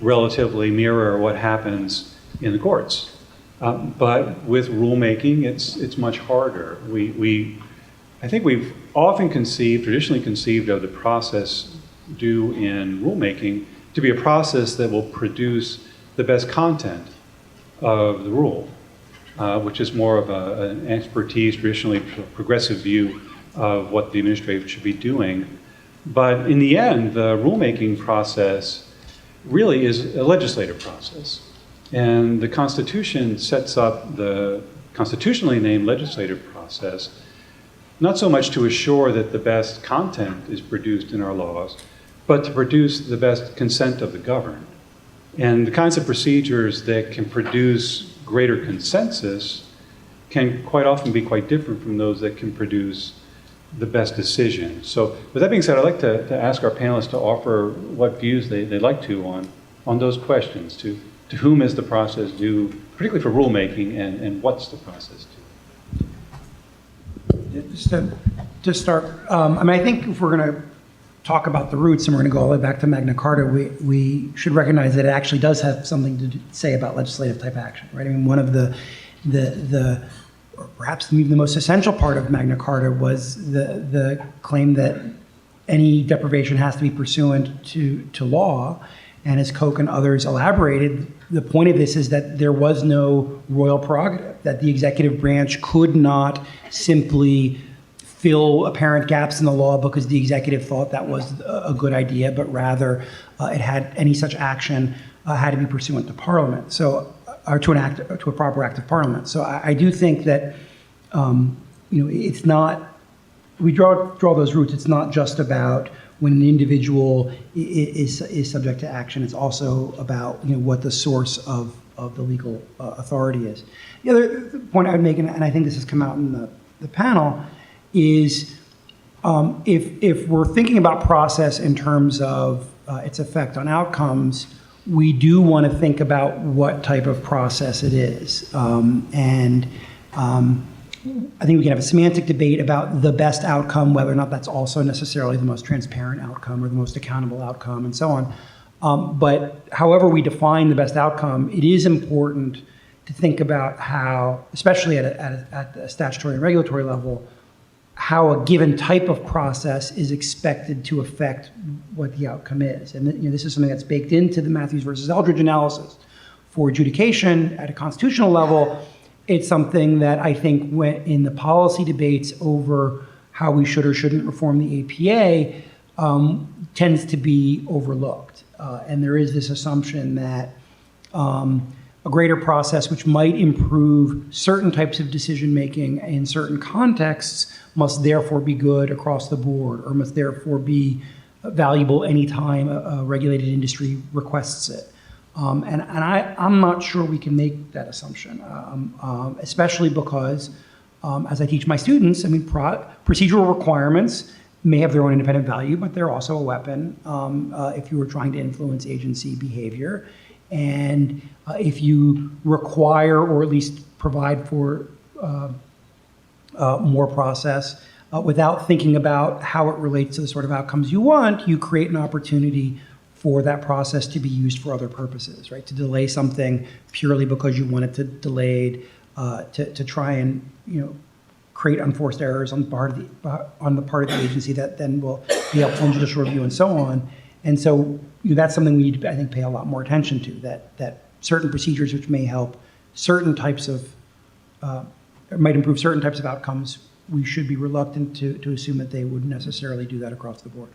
relatively mirror what happens in the courts. But with rulemaking, it's much harder. I think we've often traditionally conceived of the process due in rulemaking to be a process that will produce the best content of the rule, which is more of an expertise, traditionally progressive view of what the administrator should be doing. But in the end, the rulemaking process really is a legislative process. And the Constitution sets up the constitutionally named legislative process, not so much to assure that the best content is produced in our laws, but to produce the best consent of the governed. And the kinds of procedures that can produce greater consensus can quite often be quite different from those that can produce the best decision. So with that being said, I'd like to ask our panelists to offer what views they'd like to on those questions. To whom is the process due, particularly for rulemaking, and what's the process due? Just to start, I think if we're going to talk about the roots and we're going to go all the way back to Magna Carta, we should recognize that it actually does have something to say about legislative type action, right? I mean, one of the or perhaps even the most essential part of Magna Carta was the claim that any deprivation has to be pursuant to law. And as Koch and others elaborated, the point of this is that there was no royal prerogative, that the executive branch could not simply fill apparent gaps in the law because the executive thought that was a good idea, but rather it had any such action had to be pursuant to Parliament. So, or to a proper act of Parliament. So I do think that it's not, we draw those roots. It's not just about when an individual is subject to action. It's also about what the source of the legal authority is. The other point I would make, and I think this has come out in the panel, is if we're thinking about process in terms of its effect on outcomes, we do want to think about what type of process it is. I think we can have a semantic debate about the best outcome, whether or not that's also necessarily the most transparent outcome or the most accountable outcome, and so on. But however we define the best outcome, it is important to think about how, especially at a statutory and regulatory level, how a given type of process is expected to affect what the outcome is. And this is something that's baked into the Matthews versus Eldridge analysis. For adjudication at a constitutional level, it's something that I think in the policy debates over how we should or shouldn't reform the APA tends to be overlooked. And there is this assumption that a greater process which might improve certain types of decision-making in certain contexts must therefore be good across the board, or must therefore be valuable anytime a regulated industry requests it. And I'm not sure we can make that assumption, especially because, as I teach my students, I mean, procedural requirements may have their own independent value, but they're also a weapon if you were trying to influence agency behavior. And if you require, or at least provide for more process without thinking about how it relates to the sort of outcomes you want, you create an opportunity for that process to be used for other purposes, right? To delay something purely because you want it to delayed, to try and create unforced errors on the part of the agency that then will be helpful in judicial review and so on. And so that's something we need to, I think, pay a lot more attention to, that certain procedures which may help certain types of, might improve certain types of outcomes, we should be reluctant to assume that they would necessarily do that across the board.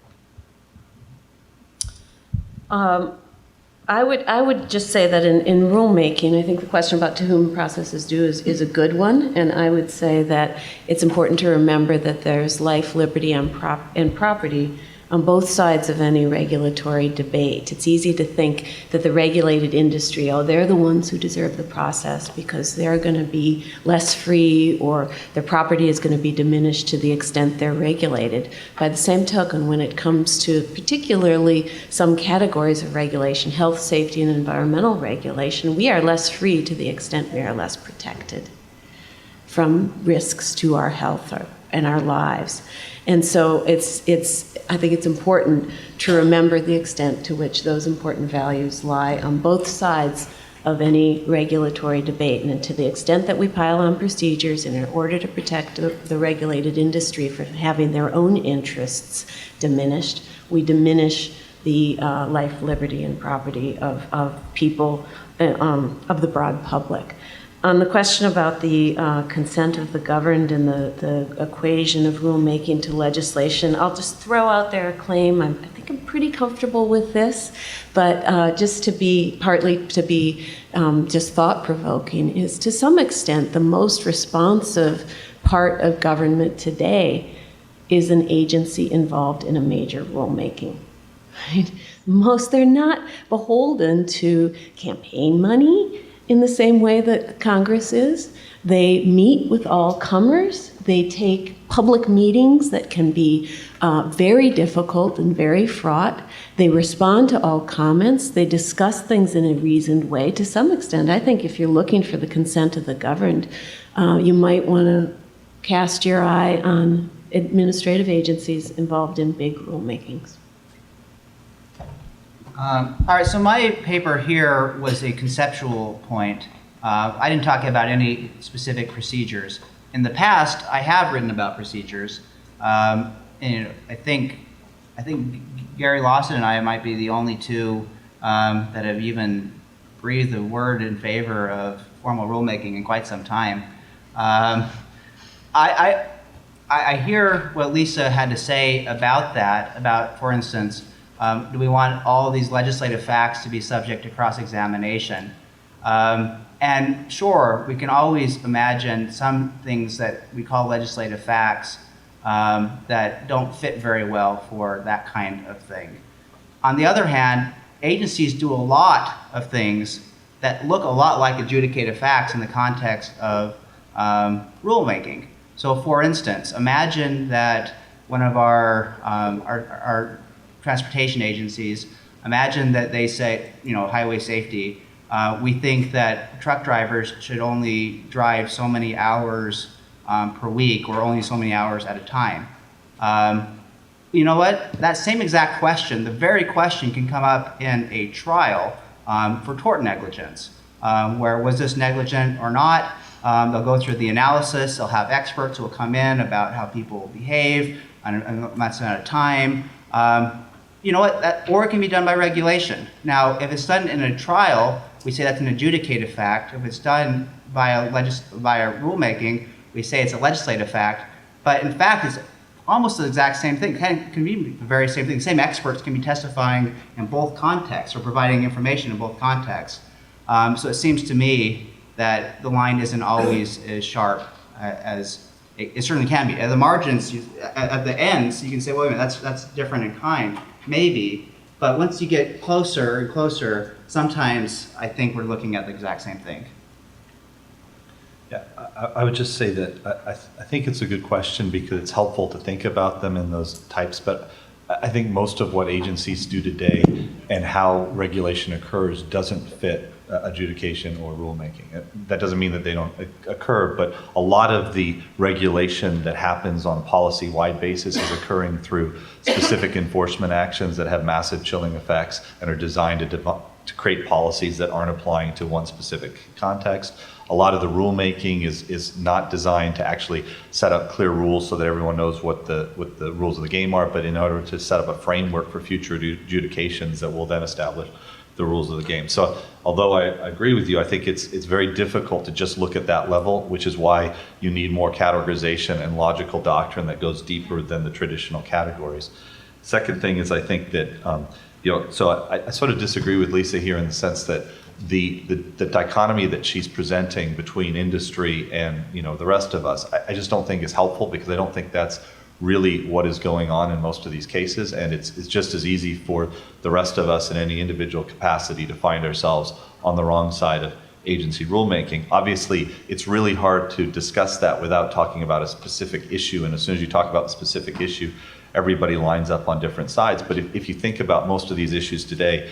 I would just say that in rulemaking, I think the question about to whom processes due is a good one, and I would say that it's important to remember that there's life, liberty, and property on both sides of any regulatory debate. It's easy to think that the regulated industry, they're the ones who deserve the process because they're going to be less free, or their property is going to be diminished to the extent they're regulated. By the same token, when it comes to particularly some categories of regulation, health, safety, and environmental regulation, we are less free to the extent we are less protected from risks to our health and our lives. And so I think it's important to remember the extent to which those important values lie on both sides of any regulatory debate. And to the extent that we pile on procedures in order to protect the regulated industry from having their own interests diminished, we diminish the life, liberty, and property of people, of the broad public. On the question about the consent of the governed and the equation of rulemaking to legislation, I'll just throw out there a claim. I think I'm pretty comfortable with this, but just to be just thought-provoking, is to some extent the most responsive part of government today is an agency involved in a major rulemaking. right? They're not beholden to campaign money in the same way that Congress is. They meet with all comers. They take public meetings that can be very difficult and very fraught. They respond to all comments. They discuss things in a reasoned way. To some extent, I think if you're looking for the consent of the governed, you might want to cast your eye on administrative agencies involved in big rulemakings. All right, so my paper here was a conceptual point. I didn't talk about any specific procedures. In the past, I have written about procedures. And I think Gary Lawson and I might be the only two that have even breathed a word in favor of formal rulemaking in quite some time. I hear what Lisa had to say about that, about, for instance, do we want all these legislative facts to be subject to cross-examination? And sure, we can always imagine some things that we call legislative facts that don't fit very well for that kind of thing. On the other hand, agencies do a lot of things that look a lot like adjudicative facts in the context of rulemaking. So for instance, imagine that one of our transportation agencies, imagine that they say, highway safety, we think that truck drivers should only drive so many hours per week or only so many hours at a time. You know what? That same exact question, the very question can come up in a trial for tort negligence, where was this negligent or not? They'll go through the analysis, they'll have experts who will come in about how people behave, and that's not a time. You know what, or it can be done by regulation. Now, if it's done in a trial, we say that's an adjudicative fact. If it's done by a rulemaking, we say it's a legislative fact. But in fact, it's almost the exact same thing. It can be the very same thing. The same experts can be testifying in both contexts or providing information in both contexts. So it seems to me that the line isn't always as sharp as it certainly can be. At the margins, at the ends, you can say, wait a minute, that's different in kind. Maybe, but once you get closer and closer, sometimes I think we're looking at the exact same thing. Yeah, I would just say that I think it's a good question because it's helpful to think about them in those types, but I think most of what agencies do today and how regulation occurs doesn't fit adjudication or rulemaking. That doesn't mean that they don't occur, but a lot of the regulation that happens on a policy-wide basis is occurring through specific enforcement actions that have massive chilling effects and are designed to create policies that aren't applying to one specific context. A lot of the rulemaking is not designed to actually set up clear rules so that everyone knows what the rules of the game are, but in order to set up a framework for future adjudications that will then establish the rules of the game. So although I agree with you, I think it's very difficult to just look at that level, which is why you need more categorization and logical doctrine that goes deeper than the traditional categories. Second thing is I think that, so I sort of disagree with Lisa here in the sense that the dichotomy that she's presenting between industry and the rest of us, I just don't think is helpful because I don't think that's really what is going on in most of these cases, and it's just as easy for the rest of us in any individual capacity to find ourselves on the wrong side of agency rulemaking. Obviously, it's really hard to discuss that without talking about a specific issue, and as soon as you talk about the specific issue, everybody lines up on different sides. But if you think about most of these issues today,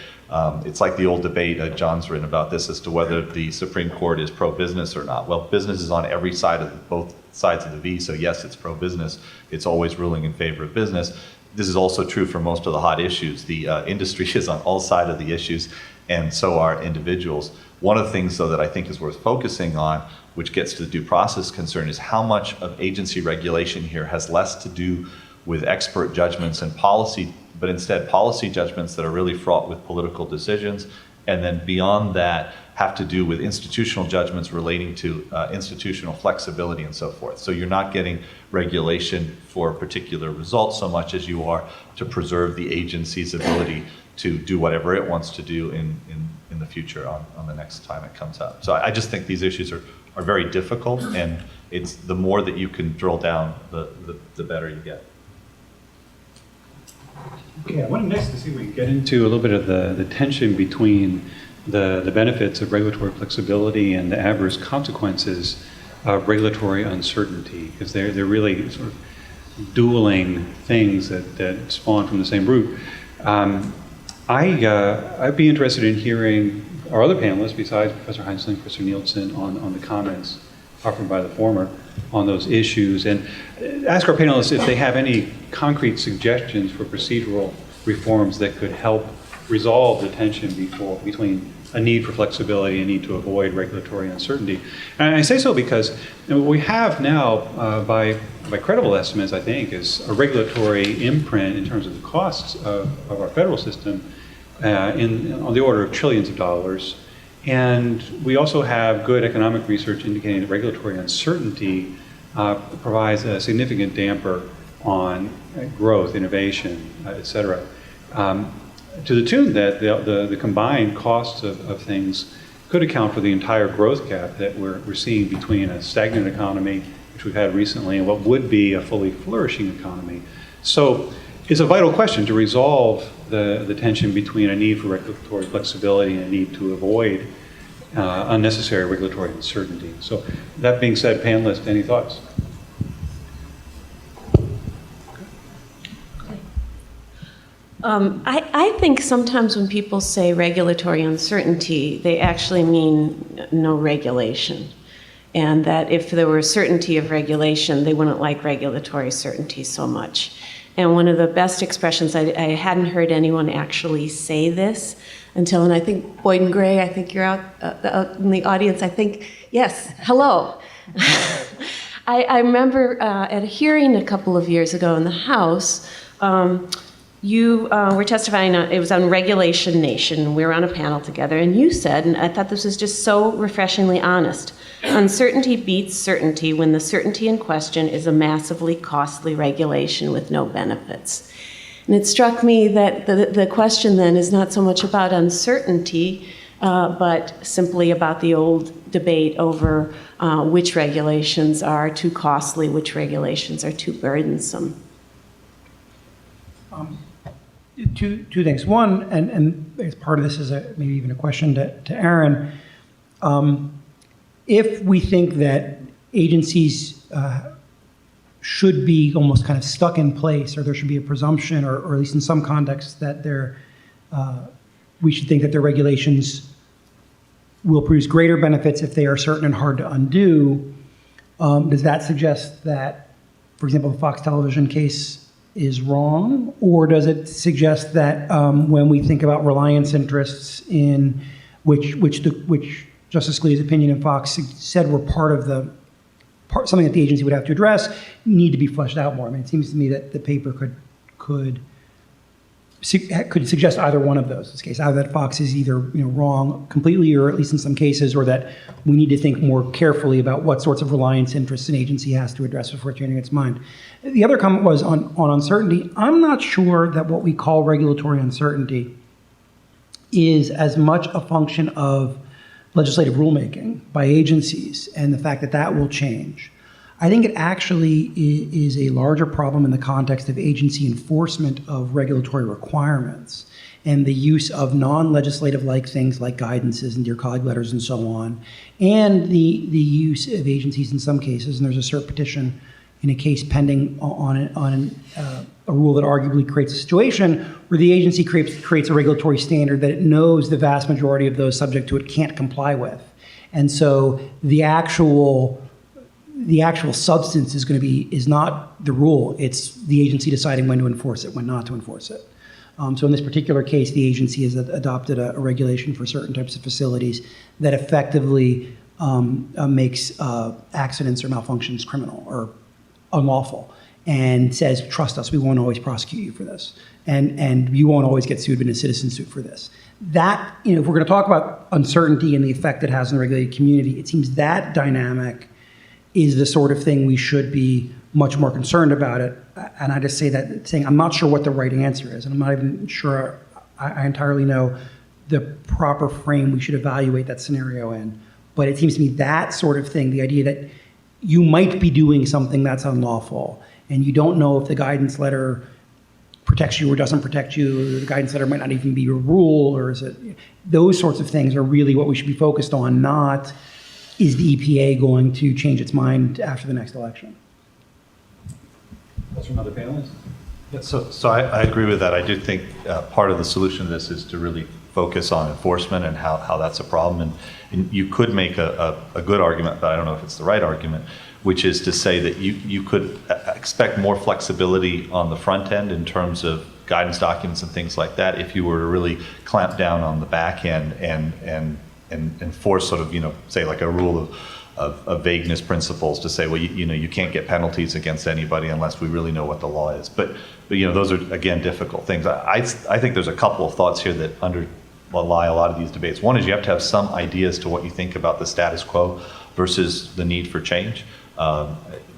it's like the old debate, John's written about this, as to whether the Supreme Court is pro-business or not. Well, business is on every side of both sides of the V, so yes, it's pro-business. It's always ruling in favor of business. This is also true for most of the hot issues. The industry is on all sides of the issues, and so are individuals. One of the things, though, that I think is worth focusing on, which gets to the due process concern, is how much of agency regulation here has less to do with expert judgments and policy, but instead policy judgments that are really fraught with political decisions, and then beyond that have to do with institutional judgments relating to institutional flexibility and so forth. So you're not getting regulation for a particular result so much as you are to preserve the agency's ability to do whatever it wants to do in the future on the next time it comes up. So I just think these issues are very difficult, and it's the more that you can drill down, the better you get. Okay, I wanted next to see if we could get into a little bit of the tension between the benefits of regulatory flexibility and the adverse consequences of regulatory uncertainty, because they're really sort of dueling things that spawn from the same root. I'd be interested in hearing our other panelists, besides Professor Heinz and Professor Nielsen, on the comments offered by the former on those issues, and ask our panelists if they have any concrete suggestions for procedural reforms that could help resolve the tension between a need for flexibility and a need to avoid regulatory uncertainty. And I say so because what we have now, by credible estimates, I think, is a regulatory imprint in terms of the costs of our federal system on the order of trillions of dollars. And we also have good economic research indicating that regulatory uncertainty provides a significant damper on growth, innovation, et cetera. To the tune that the combined costs of things could account for the entire growth gap that we're seeing between a stagnant economy, which we've had recently, and what would be a fully flourishing economy. So it's a vital question to resolve the tension between a need for regulatory flexibility and a need to avoid unnecessary regulatory uncertainty. So that being said, panelists, any thoughts? I think sometimes when people say regulatory uncertainty, they actually mean no regulation. And that if there were certainty of regulation, they wouldn't like regulatory certainty so much. And one of the best expressions, I hadn't heard anyone actually say this until, and I think Boyd and Gray, I think you're out in the audience, I think, yes, hello. I remember at a hearing a couple of years ago in the House, you were testifying, it was on Regulation Nation. We were on a panel together, and you said, and I thought this was just so refreshingly honest, uncertainty beats certainty when the certainty in question is a massively costly regulation with no benefits. And it struck me that the question then is not so much about uncertainty, but simply about the old debate over which regulations are too costly, which regulations are too burdensome. Two things. One, and as part of this is maybe even a question to Aaron, if we think that agencies should be almost kind of stuck in place, or there should be a presumption, or at least in some contexts, that we should think that their regulations will produce greater benefits if they are certain and hard to undo, does that suggest that, for example, the Fox Television case is wrong, or does it suggest that when we think about reliance interests in which Justice Scalia's opinion in Fox said were something that the agency would have to address, need to be fleshed out more? I mean, it seems to me that the paper could suggest either one of those. In this case, either that Fox is either wrong completely, or at least in some cases, or that we need to think more carefully about what sorts of reliance interests an agency has to address before changing its mind. The other comment was on uncertainty. I'm not sure that what we call regulatory uncertainty is as much a function of legislative rulemaking by agencies and the fact that that will change. I think it actually is a larger problem in the context of agency enforcement of regulatory requirements and the use of non-legislative-like things like guidances and dear colleague letters and so on, and the use of agencies in some cases, and there's a cert petition in a case pending on a rule that arguably creates a situation where the agency creates a regulatory standard that it knows the vast majority of those subject to it can't comply with. And so the actual substance is not the rule, it's the agency deciding when to enforce it, when not to enforce it. So in this particular case, the agency has adopted a regulation for certain types of facilities that effectively makes accidents or malfunctions criminal or unlawful, and says, trust us, we won't always prosecute you for this. And you won't always get sued in a citizen suit for this. That, if we're gonna talk about uncertainty and the effect it has on the regulated community, it seems that dynamic is the sort of thing we should be much more concerned about it. And I just say that, saying I'm not sure what the right answer is, and I'm not even sure I entirely know the proper frame we should evaluate that scenario in. But it seems to me that sort of thing, the idea that you might be doing something that's unlawful, and you don't know if the guidance letter protects you or doesn't protect you, or the guidance letter might not even be a rule, or is it, those sorts of things are really what we should be focused on, not is the EPA going to change its mind after the next election? Those from other panelists? Yeah, so I agree with that. I do think part of the solution to this is to really focus on enforcement and how that's a problem. And you could make a good argument, but I don't know if it's the right argument, which is to say that you could expect more flexibility on the front end in terms of guidance documents and things like that if you were to really clamp down on the back end and enforce sort of, say like a rule of vagueness principles to say, well, you can't get penalties against anybody unless we really know what the law is. But those are, again, difficult things. I think there's a couple of thoughts here that underlie a lot of these debates. One is you have to have some idea as to what you think about the status quo versus the need for change.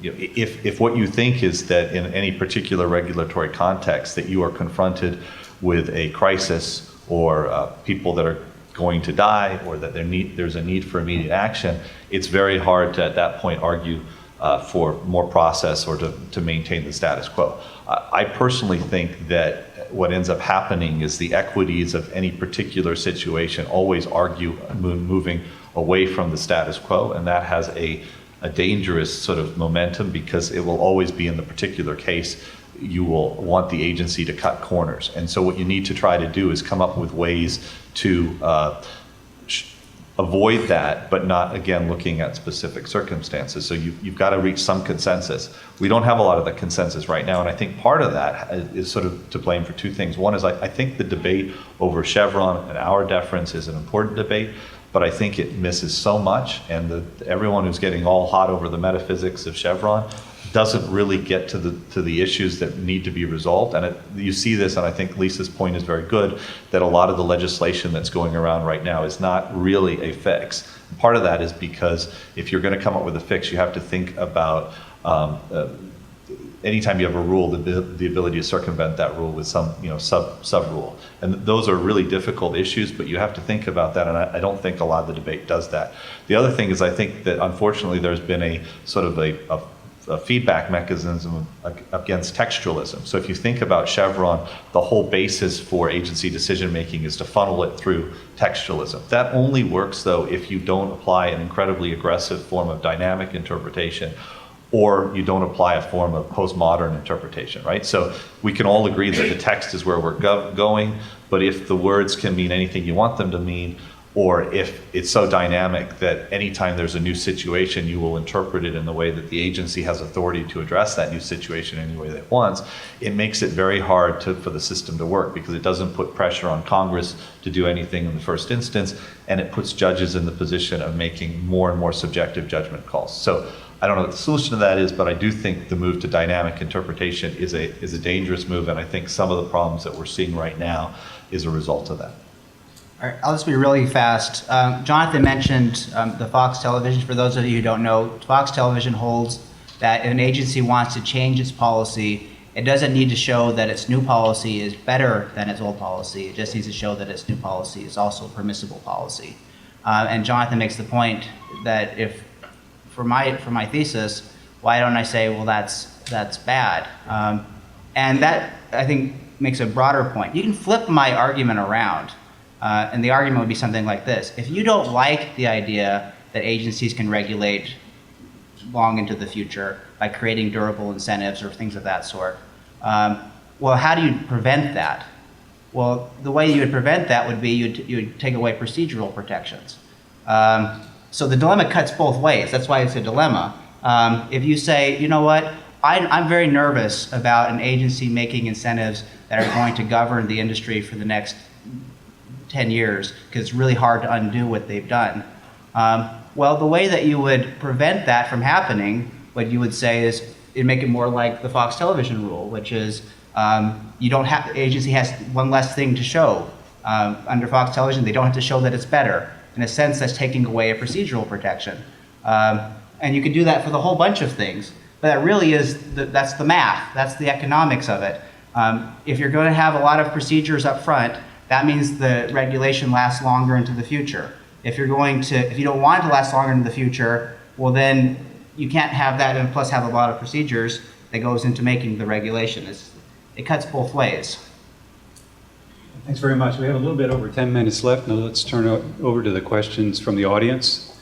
If what you think is that in any particular regulatory context that you are confronted with a crisis or people that are going to die or that there's a need for immediate action, it's very hard to at that point argue for more process or to maintain the status quo. I personally think that what ends up happening is the equities of any particular situation always argue moving away from the status quo, and that has a dangerous sort of momentum because it will always be in the particular case you will want the agency to cut corners. And so what you need to try to do is come up with ways to avoid that, but not, again, looking at specific circumstances. So you've got to reach some consensus. We don't have a lot of the consensus right now, and I think part of that is sort of to blame for two things. One is I think the debate over Chevron and our deference is an important debate, but I think it misses so much, and everyone who's getting all hot over the metaphysics of Chevron doesn't really get to the issues that need to be resolved. And you see this, and I think Lisa's point is very good, that a lot of the legislation that's going around right now is not really a fix. Part of that is because if you're going to come up with a fix, you have to think about anytime you have a rule, the ability to circumvent that rule with some sub rule. And those are really difficult issues, but you have to think about that, and I don't think a lot of the debate does that. The other thing is I think that unfortunately there's been a sort of a feedback mechanism against textualism. So if you think about Chevron, the whole basis for agency decision making is to funnel it through textualism. That only works though if you don't apply an incredibly aggressive form of dynamic interpretation, or you don't apply a form of postmodern interpretation, right? So we can all agree that the text is where we're going, but if the words can mean anything you want them to mean, or if it's so dynamic that anytime there's a new situation, you will interpret it in the way that the agency has authority to address that new situation any way that it wants, it makes it very hard for the system to work because it doesn't put pressure on Congress to do anything in the first instance, and it puts judges in the position of making more and more subjective judgment calls. So I don't know what the solution to that is, but I do think the move to dynamic interpretation is a dangerous move, and I think some of the problems that we're seeing right now is a result of that. All right, I'll just be really fast. Jonathan mentioned the Fox Television. For those of you who don't know, Fox Television holds that if an agency wants to change its policy, it doesn't need to show that its new policy is better than its old policy. It just needs to show that its new policy is also permissible policy. And Jonathan makes the point that if, for my thesis, why don't I say, well, that's bad? And that, I think, makes a broader point. You can flip my argument around. And the argument would be something like this. If you don't like the idea that agencies can regulate long into the future by creating durable incentives or things of that sort, well, how do you prevent that? Well, the way you would prevent that would be you would take away procedural protections. So the dilemma cuts both ways. That's why it's a dilemma. If you say, you know what, I'm very nervous about an agency making incentives that are going to govern the industry for the next 10 years, because it's really hard to undo what they've done. Well, the way that you would prevent that from happening, what you would say is, you make it more like the Fox Television rule, which is you don't have, the agency has one less thing to show. Under Fox Television, they don't have to show that it's better. In a sense, that's taking away a procedural protection. And you can do that for the whole bunch of things, but that really is, that's the math, that's the economics of it. If you're going to have a lot of procedures up front, that means the regulation lasts longer into the future. If you don't want it to last longer into the future, well then you can't have that and plus have a lot of procedures that goes into making the regulation. it cuts both ways. Thanks very much. We have a little bit over 10 minutes left. Now let's turn over to the questions from the audience.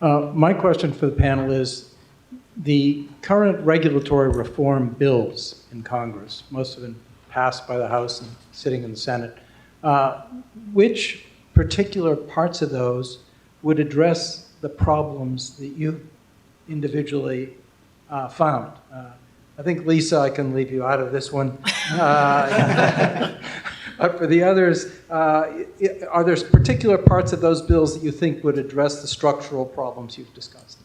My question for the panel is, the current regulatory reform bills in Congress, most of them passed by the House and sitting in the Senate, which particular parts of those would address the problems that you individually found? I think, Lisa, I can leave you out of this one. But for the others, are there particular parts of those bills that you think would address the structural problems you've discussed?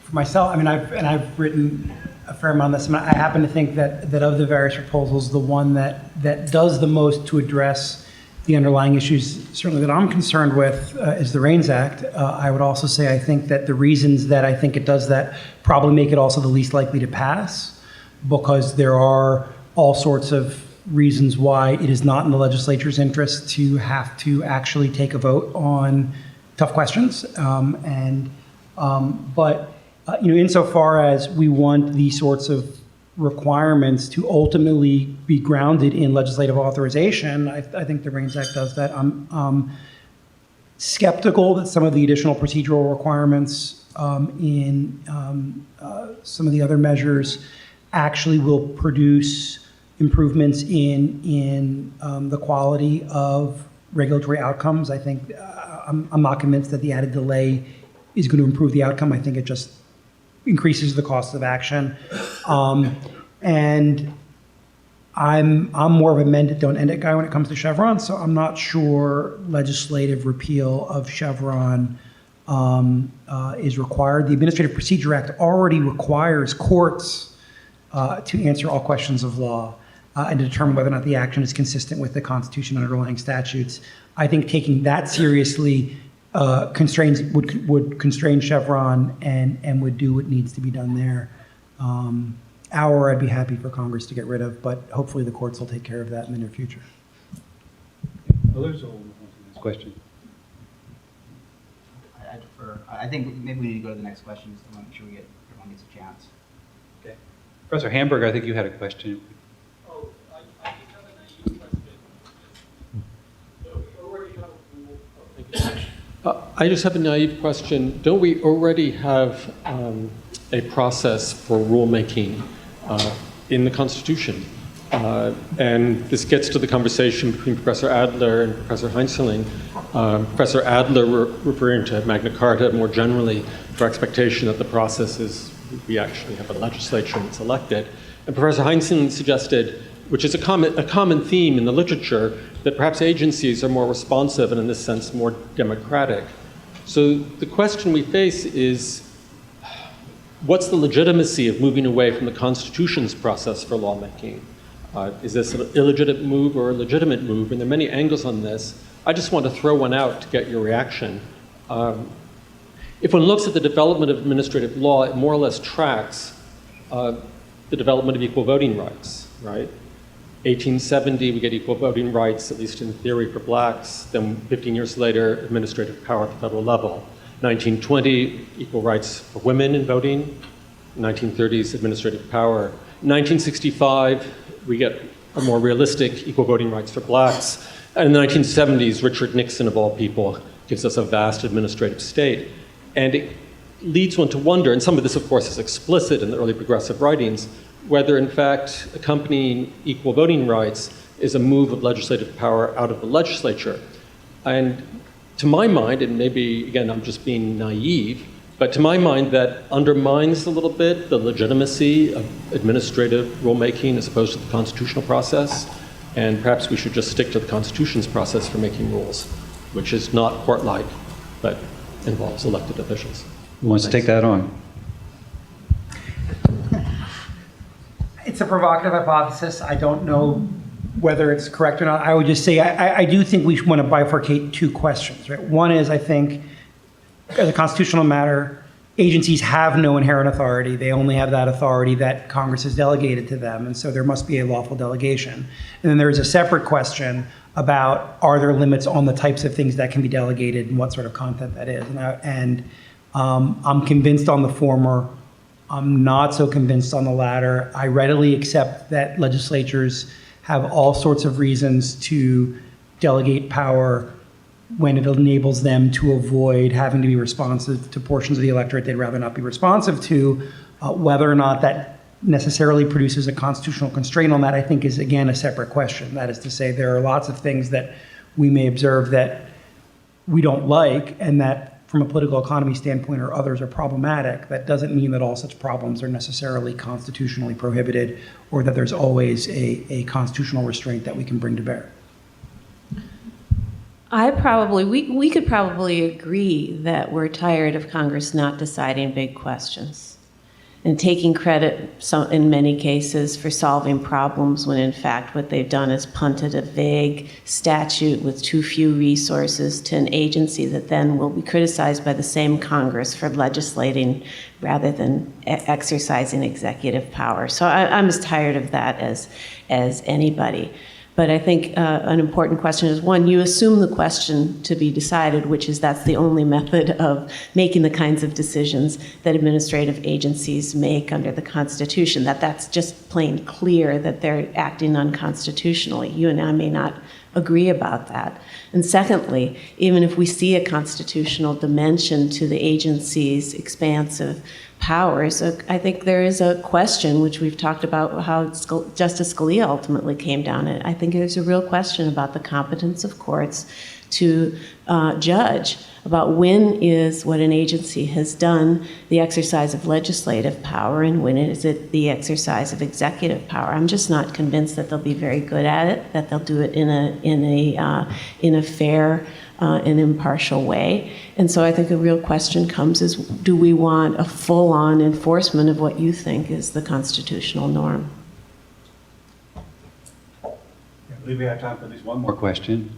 For myself, I mean, I've written a fair amount on this. I happen to think that of the various proposals, the one that does the most to address the underlying issues, certainly that I'm concerned with, is the REINS Act. I would also say I think that the reasons that I think it does that probably make it also the least likely to pass, because there are all sorts of reasons why it is not in the legislature's interest to have to actually take a vote on tough questions. But insofar as we want these sorts of requirements to ultimately be grounded in legislative authorization, I think the REINS Act does that. I'm skeptical that some of the additional procedural requirements in some of the other measures actually will produce improvements in the quality of regulatory outcomes. I think I'm not convinced that the added delay is going to improve the outcome. I think it just increases the cost of action. And I'm more of a mend it, don't end it guy when it comes to Chevron, so I'm not sure legislative repeal of Chevron is required. The Administrative Procedure Act already requires courts to answer all questions of law and to determine whether or not the action is consistent with the Constitution and underlying statutes. I think taking that seriously would constrain Chevron and would do what needs to be done there. I'd be happy for Congress to get rid of, but hopefully the courts will take care of that in the near future. Others will move on to the next question. I defer. I think maybe we need to go to the next question, so I want to make sure everyone gets a chance. Okay. Professor Hamburg, I think you had a question. Oh, I just have a naive question. So we already have a rule. Thank you. I just have a naive question. Don't we already have a process for rulemaking in the Constitution? And this gets to the conversation between Professor Adler and Professor Heinzeling. Professor Adler referring to Magna Carta more generally, for expectation that the process is we actually have a legislature that's elected. And Professor Heinzeling suggested, which is a common theme in the literature, that perhaps agencies are more responsive and in this sense more democratic. So the question we face is, what's the legitimacy of moving away from the Constitution's process for lawmaking? Is this an illegitimate move or a legitimate move? And there are many angles on this. I just want to throw one out to get your reaction. If one looks at the development of administrative law, it more or less tracks the development of equal voting rights, right? 1870, we get equal voting rights, at least in theory, for blacks. Then 15 years later, administrative power at the federal level. 1920, equal rights for women in voting. 1930s, administrative power. 1965, we get a more realistic equal voting rights for blacks. And in the 1970s, Richard Nixon, of all people, gives us a vast administrative state. And it leads one to wonder, and some of this, of course, is explicit in the early progressive writings, whether, in fact, accompanying equal voting rights is a move of legislative power out of the legislature. And to my mind, and maybe, again, I'm just being naive, but to my mind, that undermines a little bit the legitimacy of administrative rulemaking as opposed to the constitutional process. And perhaps we should just stick to the Constitution's process for making rules, which is not court-like, but involves elected officials. Who wants to take that on? It's a provocative hypothesis. I don't know whether it's correct or not. I would just say I do think we want to bifurcate two questions. Right? One is, I think, as a constitutional matter, agencies have no inherent authority. They only have that authority that Congress has delegated to them, and so there must be a lawful delegation. And then there is a separate question about, are there limits on the types of things that can be delegated and what sort of content that is? And I'm convinced on the former. I'm not so convinced on the latter. I readily accept that legislatures have all sorts of reasons to delegate power when it enables them to avoid having to be responsive to portions of the electorate they'd rather not be responsive to. Whether or not that necessarily produces a constitutional constraint on that, I think, is, again, a separate question. That is to say, there are lots of things that we may observe that we don't like, and that, from a political economy standpoint or others, are problematic. That doesn't mean that all such problems are necessarily constitutionally prohibited, or that there's always a constitutional restraint that we can bring to bear. We could probably agree that we're tired of Congress not deciding big questions and taking credit in many cases for solving problems when in fact what they've done is punted a vague statute with too few resources to an agency that then will be criticized by the same Congress for legislating rather than exercising executive power. So I'm as tired of that as anybody. But I think an important question is, one, you assume the question to be decided, which is that's the only method of making the kinds of decisions that administrative agencies make under the Constitution, that's just plain clear that they're acting unconstitutionally. You and I may not agree about that. And secondly, even if we see a constitutional dimension to the agency's expansive powers, I think there is a question, which we've talked about how Justice Scalia ultimately came down at. I think there's a real question about the competence of courts to judge about when is what an agency has done the exercise of legislative power and when is it the exercise of executive power. I'm just not convinced that they'll be very good at it, that they'll do it in a fair and impartial way. And so I think a real question comes is, do we want a full-on enforcement of what you think is the constitutional norm? I believe we have time for at least one more question.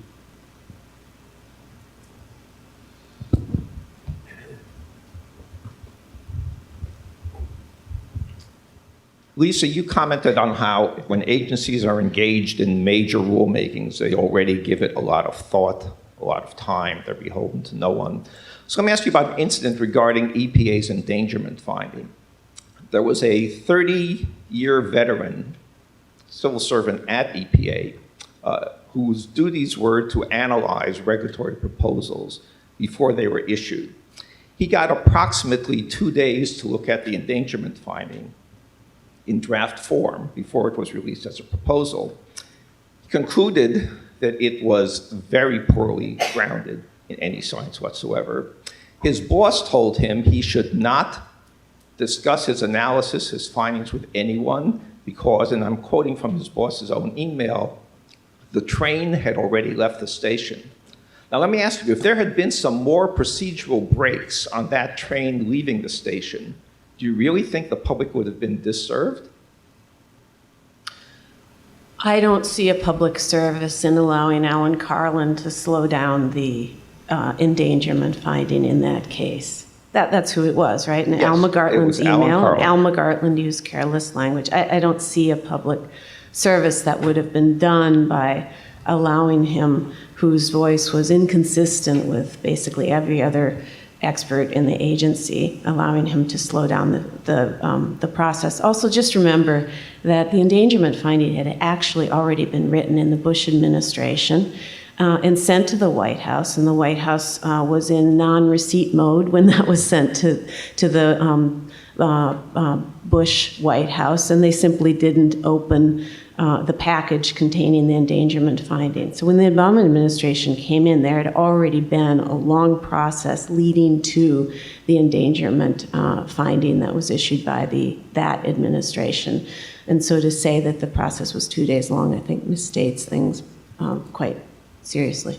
Lisa, you commented on how when agencies are engaged in major rulemakings, they already give it a lot of thought, a lot of time. They're beholden to no one. So let me ask you about an incident regarding EPA's endangerment finding. There was a 30-year veteran civil servant at EPA whose duties were to analyze regulatory proposals before they were issued. He got approximately 2 days to look at the endangerment finding in draft form before it was released as a proposal. He concluded that it was very poorly grounded in any science whatsoever. His boss told him he should not discuss his analysis, his findings with anyone because, and I'm quoting from his boss's own email, the train had already left the station. Now let me ask you, if there had been some more procedural breaks on that train leaving the station, do you really think the public would have been disserved? I don't see a public service in allowing Alan Carlin to slow down the endangerment finding in that case. That's who it was, right? In Yes, Al McGartland's it was Alan email, Carlin. Al McGartland used careless language. I don't see a public service that would have been done by allowing him, whose voice was inconsistent with basically every other expert in the agency, allowing him to slow down the process. Also, just remember that the endangerment finding had actually already been written in the Bush administration and sent to the White House, and the White House was in non-receipt mode when that was sent to the Bush White House, and they simply didn't open the package containing the endangerment finding. So when the Obama administration came in, there had already been a long process leading to the endangerment finding that was issued by that administration. And so to say that the process was 2 days long, I think misstates things quite seriously.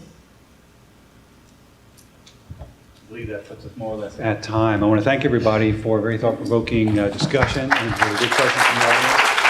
I believe that puts us more or less at time. I want to thank everybody for a very thought-provoking discussion and for the good questions from the audience.